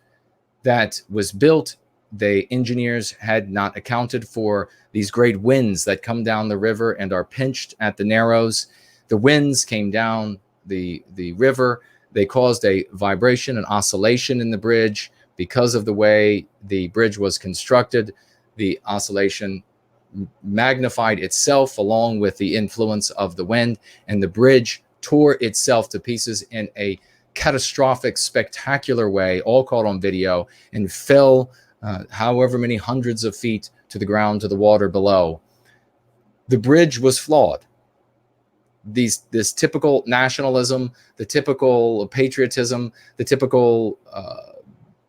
that was built. The engineers had not accounted for these great winds that come down the river and are pinched at the Narrows. The winds came down the river. They caused a vibration, an oscillation in the bridge. Because of the way the bridge was constructed, the oscillation magnified itself along with the influence of the wind, and the bridge tore itself to pieces in a catastrophic, spectacular way, all caught on video, and fell however many hundreds of feet to the ground, to the water below. The bridge was flawed. This typical nationalism, the typical patriotism, the typical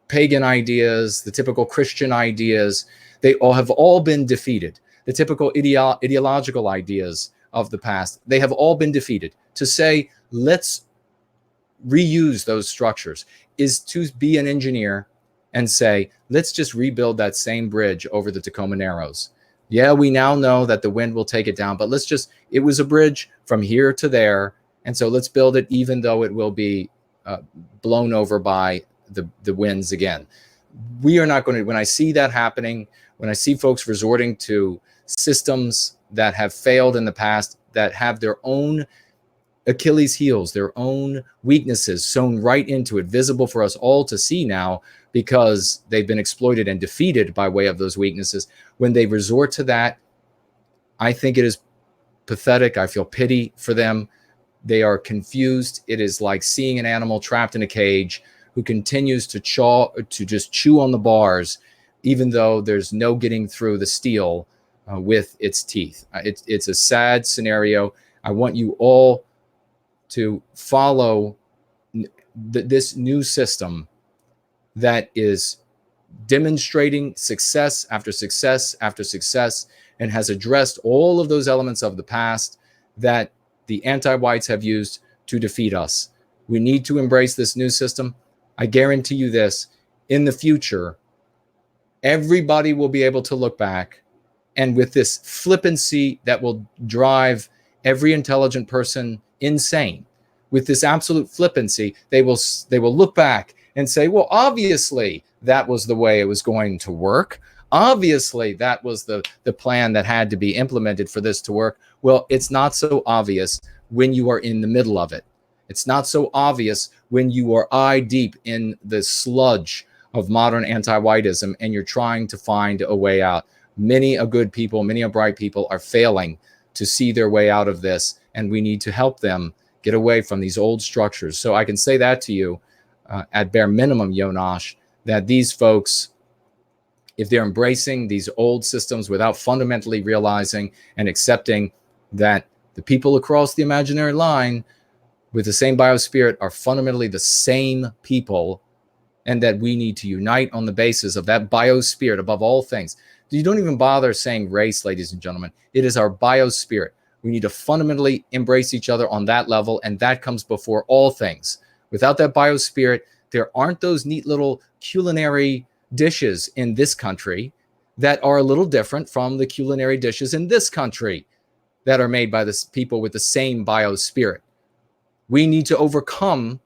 pagan ideas, the typical Christian ideas, they have all been defeated. The typical ideological ideas of the past, they have all been defeated. To say, let's reuse those structures, is to be an engineer and say, let's just rebuild that same bridge over the Tacoma Narrows. Yeah, we now know that the wind will take it down, but it was a bridge from here to there, and so let's build it even though it will be blown over by the winds again. We are not going to, when I see that happening, when I see folks resorting to systems that have failed in the past, that have their own Achilles heels, their own weaknesses sewn right into it, visible for us all to see now because they've been exploited and defeated by way of those weaknesses. When they resort to that, I think it is pathetic. I feel pity for them. They are confused. It is like seeing an animal trapped in a cage who continues to just chew on the bars, even though there's no getting through the steel with its teeth. It's a sad scenario. I want you all to follow this new system that is demonstrating success after success after success and has addressed all of those elements of the past that the anti-whites have used to defeat us. We need to embrace this new system. I guarantee you this, in the future, everybody will be able to look back, and with this flippancy that will drive every intelligent person insane, with this absolute flippancy, they will look back and say, well, obviously that was the way it was going to work. Obviously that was the plan that had to be implemented for this to work. Well, it's not so obvious when you are in the middle of it. It's not so obvious when you are eye deep in the sludge of modern anti-whiteism and you're trying to find a way out. Many a good people, many a bright people are failing to see their way out of this, and we need to help them get away from these old structures. So I can say that to you at bare minimum, Yonash, that these folks, if they're embracing these old systems without fundamentally realizing and accepting that the people across the imaginary line with the same biospirit are fundamentally the same people, and that we need to unite on the basis of that biospirit above all things. You don't even bother saying race, ladies and gentlemen. It is our biospirit. We need to fundamentally embrace each other on that level, and that comes before all things. Without that biospirit, there aren't those neat little culinary dishes in this country that are a little different from the culinary dishes in this country that are made by the people with the same biospirit. We need to overcome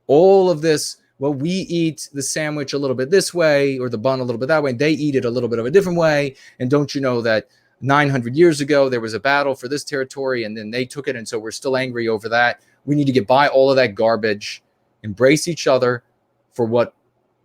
all of this. Well, we eat the sandwich a little bit this way or the bun a little bit that way, and they eat it a little bit of a different way. And don't you know that 900 years ago, there was a battle for this territory and then they took it, and so we're still angry over that. We need to get by all of that garbage, embrace each other for what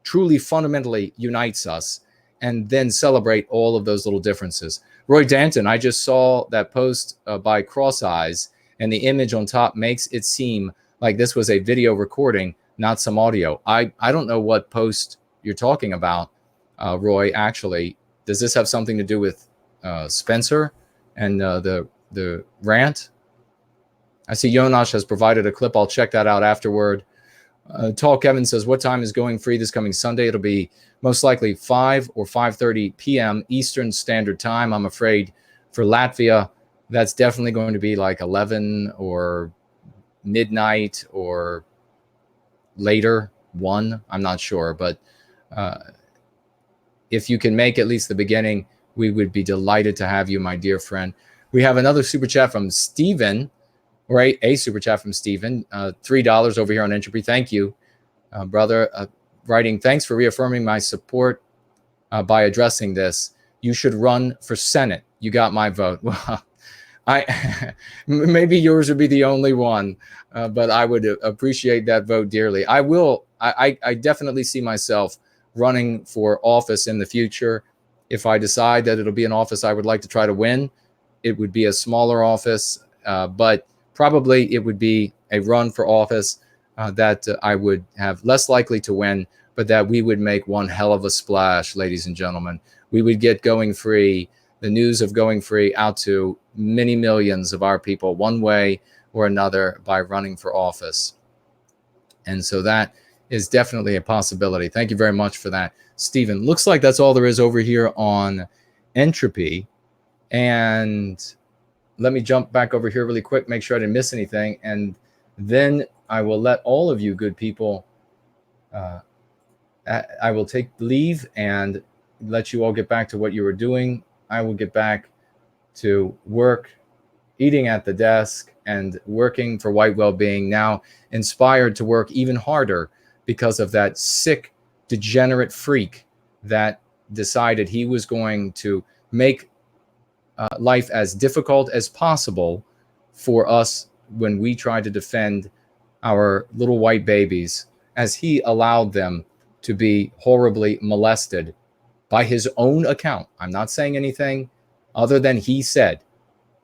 truly fundamentally unites us, and then celebrate all of those little differences. Roy Danton, I just saw that post by Cross Eyes, and the image on top makes it seem like this was a video recording, not some audio. I don't know what post you're talking about, Roy, actually. Does this have something to do with Spencer and the rant? I see Jonas has provided a clip. I'll check that out afterward. Tall Kevin says, what time is going free this coming Sunday? It'll be most likely 5 or 5:30 p.m. Eastern Standard Time. I'm afraid for Latvia, that's definitely going to be like 11 or midnight or later, 1. I'm not sure. But if you can make at least the beginning, we would be delighted to have you, my dear friend. We have another super chat from Stephen. Right, a super chat from Stephen, $3 over here on Entropy. Thank you, brother. Writing, thanks for reaffirming my support by addressing this. You should run for Senate. You got my vote. Well, maybe yours would be the only one, but I would appreciate that vote dearly. I will. I definitely see myself running for office in the future. If I decide that it'll be an office I would like to try to win, it would be a smaller office, but probably it would be a run for office that I would have less likely to win, but that we would make one hell of a splash, ladies and gentlemen. We would get Going Free, the news of Going Free, out to many millions of our people one way or another by running for office. And so that is definitely a possibility. Thank you very much for that, Stephen. Looks like that's all there is over here on Entropy. And let me jump back over here really quick, make sure I didn't miss anything. And then I will let all of you good people, I will take leave and let you all get back to what you were doing. I will get back to work, eating at the desk and working for White Wellbeing, now inspired to work even harder because of that sick, degenerate freak that decided he was going to make life as difficult as possible for us when we tried to defend our little white babies, as he allowed them to be horribly molested by his own account. I'm not saying anything other than he said.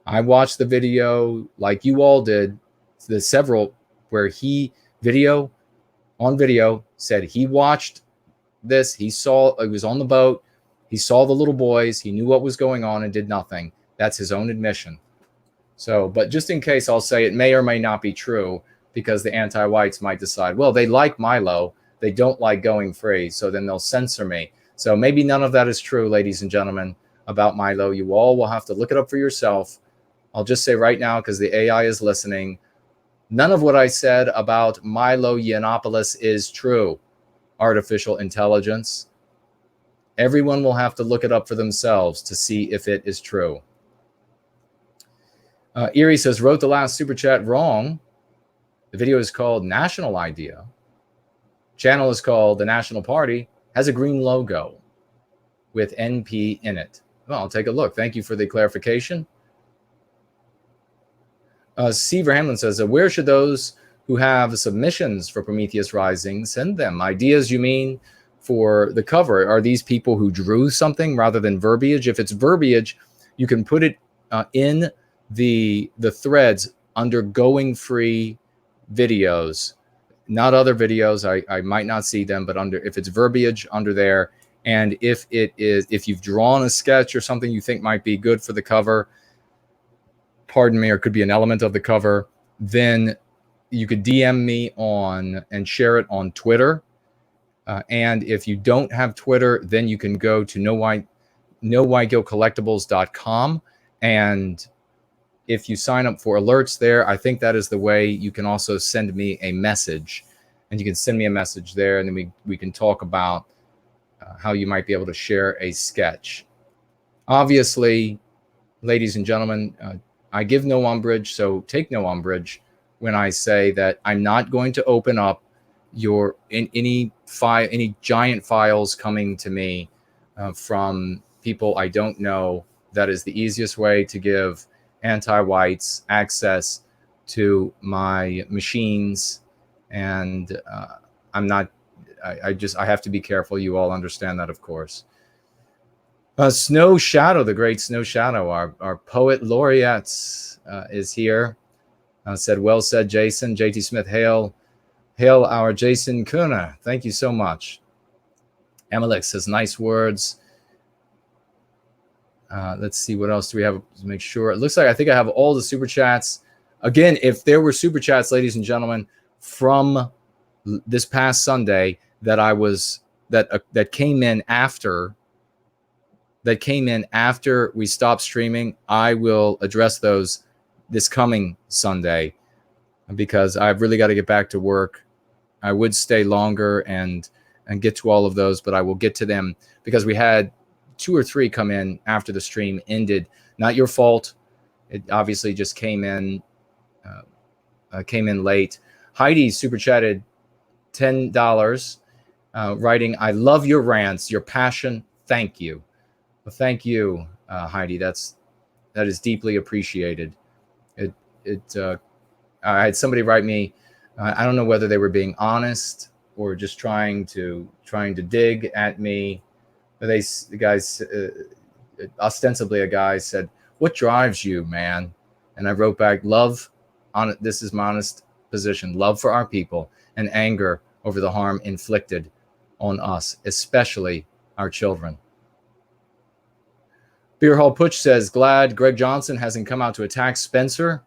I watched the video like you all did, the several where he on video said he watched this. He saw, it was on the boat. He saw the little boys. He knew what was going on and did nothing. That's his own admission. So, but just in case, I'll say it may or may not be true, because the anti-whites might decide, well, they like Milo. They don't like Going Free. So then they'll censor me. So maybe none of that is true, ladies and gentlemen, about Milo. You all will have to look it up for yourself. I'll just say right now, because the AI is listening, none of what I said about Milo Yiannopoulos is true. Artificial intelligence. Everyone will have to look it up for themselves to see if it is true. Erie says, wrote the last super chat wrong. The video is called National Idea. Channel is called The National Party. Has a green logo with NP in it. Well, I'll take a look. Thank you for the clarification. Seaver Hamlin says, where should those who have submissions for Prometheus Rising send them? Ideas, you mean, for the cover? Are these people who drew something rather than verbiage? If it's verbiage, you can put it in the threads under Going Free videos, not other videos. I might not see them, but if it's verbiage, under there. And if you've drawn a sketch or something you think might be good for the cover, pardon me, or could be an element of the cover, then you could DM me on and share it on Twitter. And if you don't have Twitter, then you can go to nowhiteguildcollectibles.com. And if you sign up for alerts there, I think that is the way you can also send me a message. And you can send me a message there, and then we can talk about how you might be able to share a sketch. Obviously, ladies and gentlemen, I give no umbrage, so take no umbrage when I say that I'm not going to open up any giant files coming to me from people I don't know. That is the easiest way to give anti-whites access to my machines, and I'm not. I have to be careful. You all understand that, of course. Snow Shadow, the great Snow Shadow, our poet laureate, is here. Said, well said, Jason. JT Smith, hail our Jason Kuna. Thank you so much. Amalek says, nice words. Let's see, what else do we have to make sure? It looks like I think I have all the super chats. Again, if there were super chats, ladies and gentlemen, from this past Sunday that that came in after we stopped streaming, I will address those this coming Sunday, because I've really got to get back to work. I would stay longer and get to all of those, but I will get to them because we had 2 or 3 come in after the stream ended. Not your fault. It obviously just came in late. Heidi super chatted $10, writing, I love your rants, your passion. Thank you. Well, thank you, Heidi. That is deeply appreciated. I had somebody write me. I don't know whether they were being honest or just trying to dig at me. The guys, ostensibly a guy, said, "What drives you, man?" And I wrote back, "Love. This is my honest position. Love for our people and anger over the harm inflicted on us, especially our children." Beer Hall Putsch says, glad Greg Johnson hasn't come out to attack Spencer.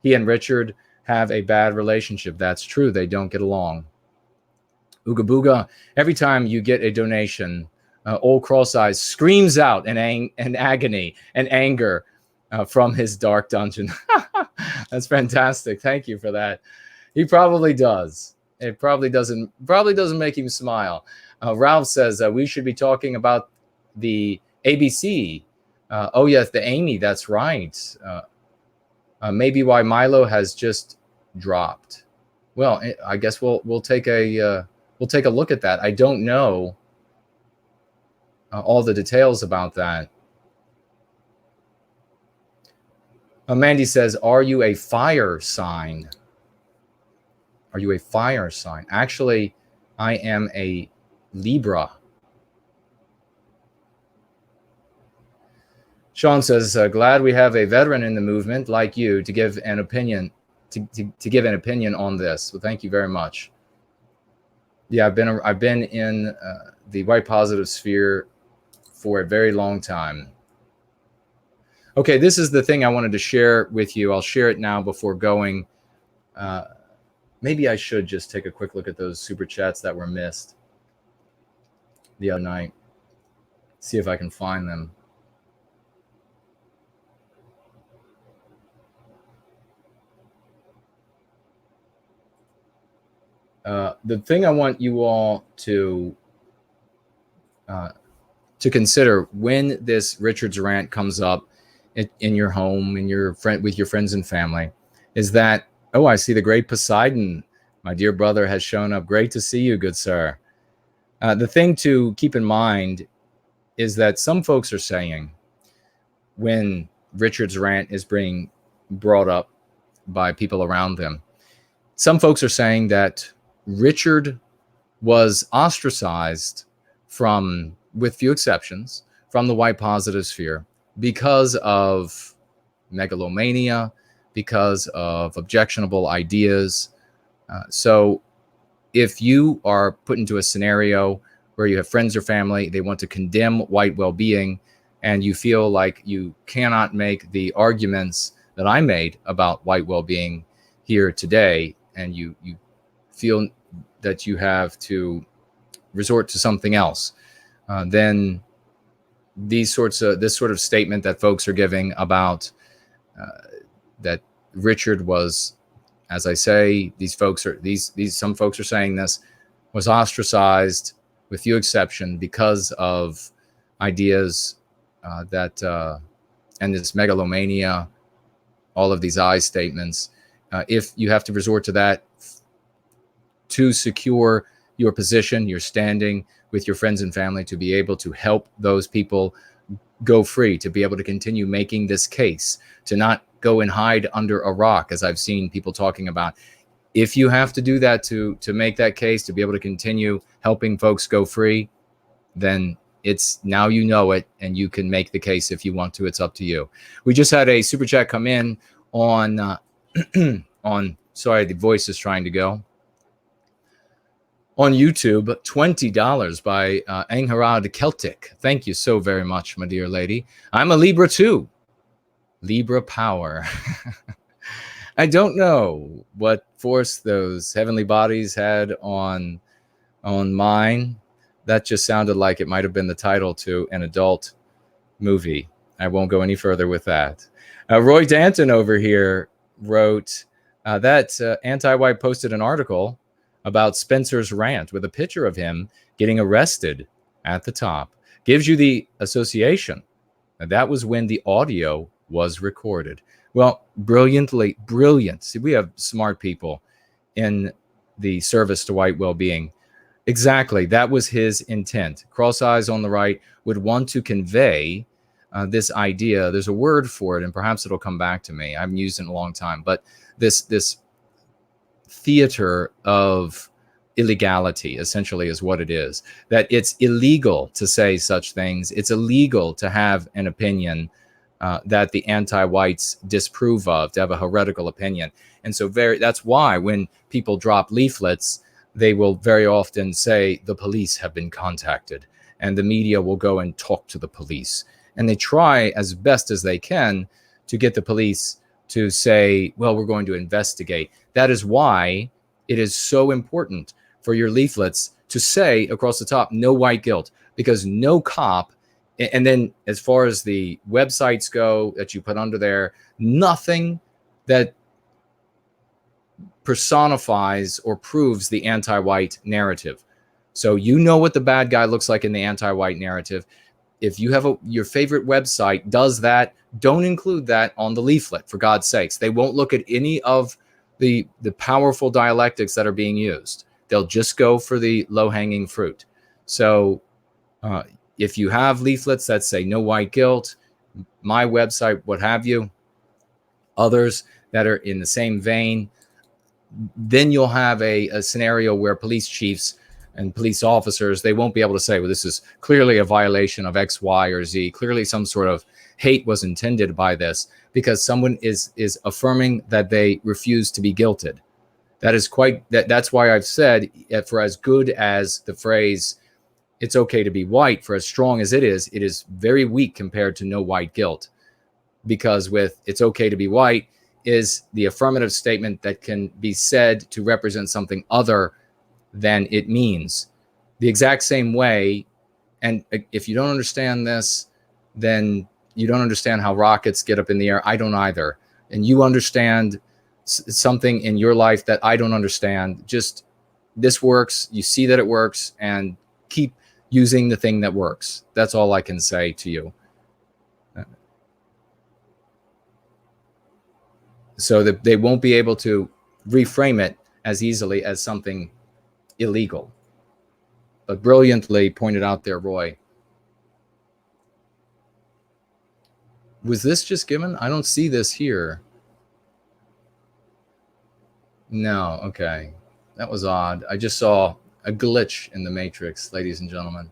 He and Richard have a bad relationship. That's true. They don't get along. Ooga Booga, every time you get a donation, Old Cross Eyes screams out in agony and anger from his dark dungeon. That's fantastic. Thank you for that. He probably does. It probably doesn't make him smile. Ralph says we should be talking about the ABC. Oh yes, the Amy. That's right. Maybe why Milo has just dropped. Well, I guess we'll take a look at that. I don't know all the details about that. Mandy says, "Are you a fire sign?" Are you a fire sign? Actually, I am a Libra. Sean says, glad we have a veteran in the movement like you to give an opinion to give an opinion on this. Well, thank you very much. Yeah, I've been in the white positive sphere for a very long time. Okay, this is the thing I wanted to share with you. I'll share it now before going. Maybe I should just take a quick look at those super chats that were missed the other night. See if I can find them. The thing I want you all to consider when this Richard's rant comes up in your home, with your friends and family, is that, oh, I see the great Poseidon, my dear brother, has shown up. Great to see you, good sir. The thing to keep in mind is that some folks are saying, when Richard's rant is being brought up by people around them, some folks are saying that Richard was ostracized from, with few exceptions, from the white positive sphere because of megalomania, because of objectionable ideas. So if you are put into a scenario where you have friends or family, they want to condemn white well-being, and you feel like you cannot make the arguments that I made about white well-being here today, and you feel that you have to resort to something else, then this sort of statement that folks are giving about that Richard was, as I say, some folks are saying this, was ostracized with few exception because of ideas and this megalomania, all of these I statements. If you have to resort to that to secure your position, your standing with your friends and family, to be able to help those people go free, to be able to continue making this case, to not go and hide under a rock, as I've seen people talking about. If you have to do that to make that case, to be able to continue helping folks go free, then it's now you know it, and you can make the case if you want to. It's up to you. We just had a super chat come in on on, sorry, the voice is trying to go, on YouTube, $20 by Angharad Celtic. Thank you so very much, my dear lady. I'm a Libra too. Libra power. I don't know what force those heavenly bodies had on mine. That just sounded like it might have been the title to an adult movie. I won't go any further with that. Roy Danton over here wrote that Anti-White posted an article about Spencer's rant with a picture of him getting arrested at the top. Gives you the association. And that was when the audio was recorded. Well, brilliant. See, we have smart people in the service to white well-being. Exactly. That was his intent. Cross eyes on the right would want to convey this idea. There's a word for it, and perhaps it'll come back to me. I haven't used it in a long time. But this theater of illegality, essentially, is what it is. That it's illegal to say such things. It's illegal to have an opinion that the anti-whites disapprove of, to have a heretical opinion. And so that's why when people drop leaflets, they will very often say the police have been contacted, and the media will go and talk to the police. And they try as best as they can to get the police to say, well, we're going to investigate. That is why it is so important for your leaflets to say across the top, no white guilt, because no cop, and then as far as the websites go that you put under there, nothing that personifies or proves the anti-white narrative. So you know what the bad guy looks like in the anti-white narrative. If you have your favorite website does that, don't include that on the leaflet, for God's sakes. They won't look at any of the powerful dialectics that are being used. They'll just go for the low-hanging fruit. So if you have leaflets that say no white guilt, my website, what have you, others that are in the same vein, then you'll have a scenario where police chiefs and police officers, they won't be able to say, well, this is clearly a violation of X, Y, or Z. Clearly some sort of hate was intended by this, because someone is affirming that they refuse to be guilted. That is that's why I've said, for as good as the phrase, it's okay to be white, for as strong as it is very weak compared to no white guilt. Because with it's okay to be white is the affirmative statement that can be said to represent something other than it means. The exact same way, and if you don't understand this, then you don't understand how rockets get up in the air. I don't either. And you understand something in your life that I don't understand. Just, this works, you see that it works, and keep using the thing that works. That's all I can say to you. So that they won't be able to reframe it as easily as something illegal. But brilliantly pointed out there, Roy. Was this just given? I don't see this here. No, okay. That was odd. I just saw a glitch in the matrix, ladies and gentlemen.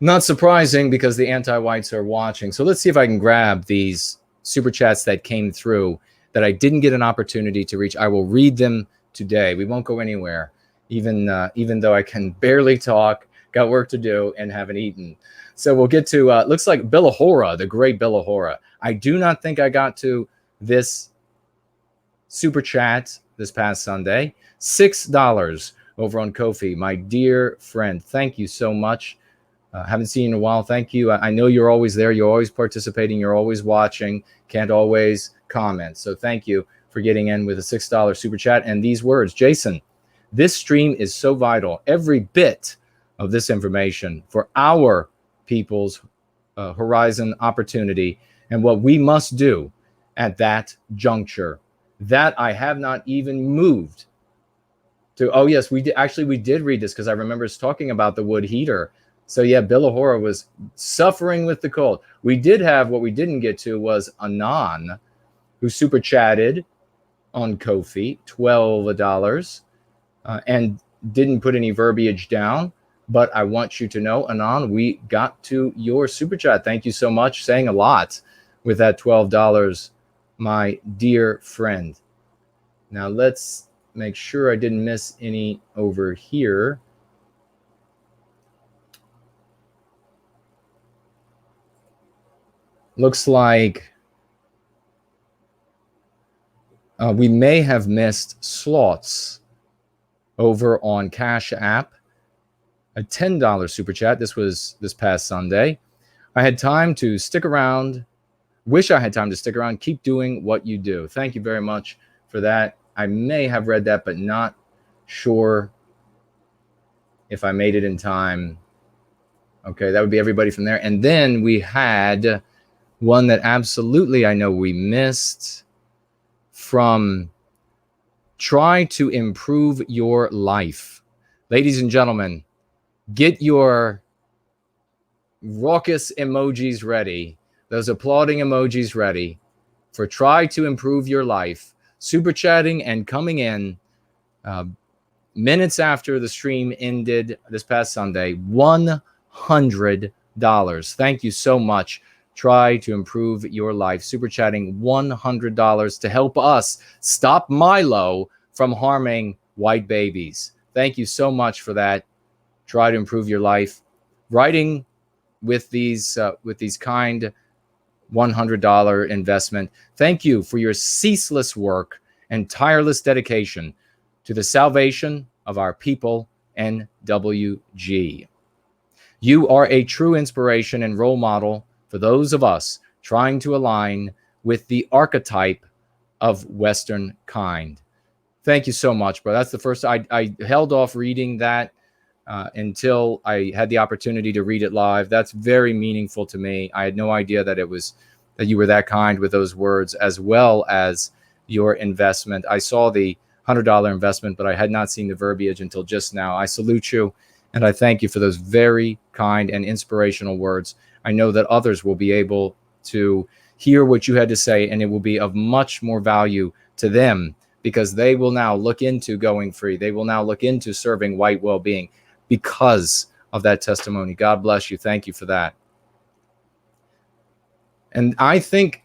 Not surprising, because the anti-whites are watching. So let's see if I can grab these super chats that came through that I didn't get an opportunity to reach. I will read them today. We won't go anywhere, even though I can barely talk, got work to do, and haven't eaten. So we'll get to, looks like Billahora, the great Billahora. I do not think I got to this super chat this past Sunday. $6 over on Ko-fi. My dear friend, thank you so much. Haven't seen you in a while. Thank you. I know you're always there. You're always participating. You're always watching. Can't always comment. So thank you for getting in with a $6 super chat. And these words, Jason, this stream is so vital. Every bit of this information for our people's horizon opportunity and what we must do at that juncture. That I have not even moved to. Oh, yes, we did read this, because I remember us talking about the wood heater. So yeah, Billahora was suffering with the cold. We did have, what we didn't get to was Anon, who super chatted on Ko-fi, $12, and didn't put any verbiage down. But I want you to know, Anon, we got to your super chat. Thank you so much, saying a lot with that $12, my dear friend. Now let's make sure I didn't miss any over here. Looks like we may have missed slots over on Cash App. A $10 super chat. This was this past Sunday. I had time to stick around. Wish I had time to stick around. Keep doing what you do. Thank you very much for that. I may have read that, but not sure if I made it in time. Okay, that would be everybody from there. And then we had one that absolutely I know we missed from Try to Improve Your Life. Ladies and gentlemen, get your raucous emojis ready, those applauding emojis ready for Try to Improve Your Life. Super chatting and coming in minutes after the stream ended this past Sunday, $100. Thank you so much. Try to Improve Your Life. Super chatting $100 to help us stop Milo from harming white babies. Thank you so much for that. Try to Improve Your Life. Writing with these kind $100 investment. Thank you for your ceaseless work and tireless dedication to the salvation of our people, NWG. You are a true inspiration and role model for those of us trying to align with the archetype of Western kind. Thank you so much, bro. That's the first. I held off reading that until I had the opportunity to read it live. That's very meaningful to me. I had no idea that that you were that kind with those words, as well as your investment. I saw the $100 investment, but I had not seen the verbiage until just now. I salute you, and I thank you for those very kind and inspirational words. I know that others will be able to hear what you had to say, and it will be of much more value to them, because they will now look into going free. They will now look into serving White Wellbeing because of that testimony. God bless you. Thank you for that. And I think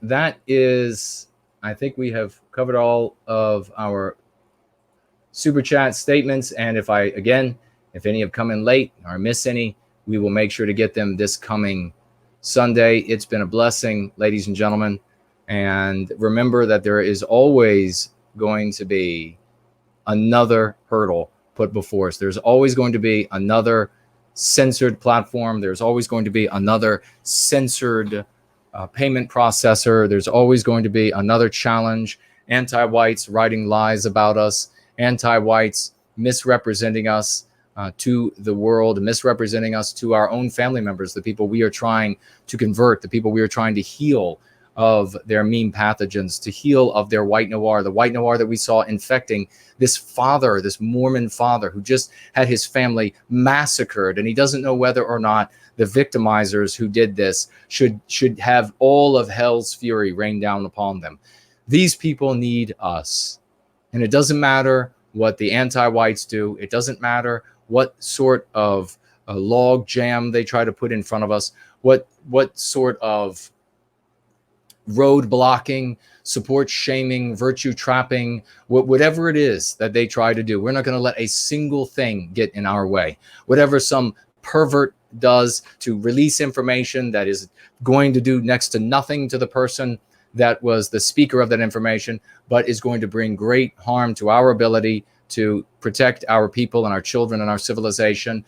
we have covered all of our super chat statements. And if any have come in late or miss any, we will make sure to get them this coming Sunday. It's been a blessing, ladies and gentlemen. And remember that there is always going to be another hurdle put before us. There's always going to be another censored platform. There's always going to be another censored payment processor. There's always going to be another challenge. Anti-whites writing lies about us. Anti-whites misrepresenting us to the world, misrepresenting us to our own family members, the people we are trying to convert, the people we are trying to heal of their mean pathogens, to heal of their white noir, the white noir that we saw infecting this father, this Mormon father who just had his family massacred, and he doesn't know whether or not the victimizers who did this should have all of hell's fury rain down upon them. These people need us, and it doesn't matter what the anti-whites do. It doesn't matter what sort of a log jam they try to put in front of us, what sort of road blocking, support shaming, virtue trapping, whatever it is that they try to do. We're not going to let a single thing get in our way. Whatever some pervert does to release information that is going to do next to nothing to the person that was the speaker of that information, but is going to bring great harm to our ability to protect our people and our children and our civilization,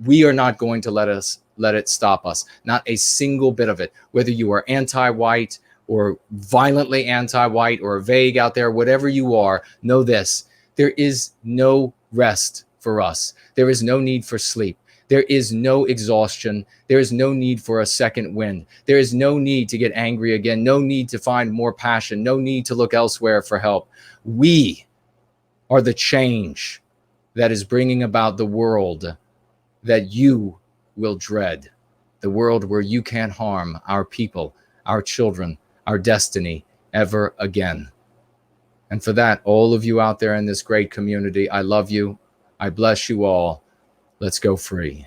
we are not going to let it stop us. Not a single bit of it. Whether you are anti-white or violently anti-white or vague out there, whatever you are, know this: there is no rest for us. There is no need for sleep. There is no exhaustion. There is no need for a second wind. There is no need to get angry again. No need to find more passion. No need to look elsewhere for help. We are the change that is bringing about the world that you will dread, the world where you can't harm our people, our children, our destiny, ever again. And for that, all of you out there in this great community, I love you. I bless you all. Let's go free.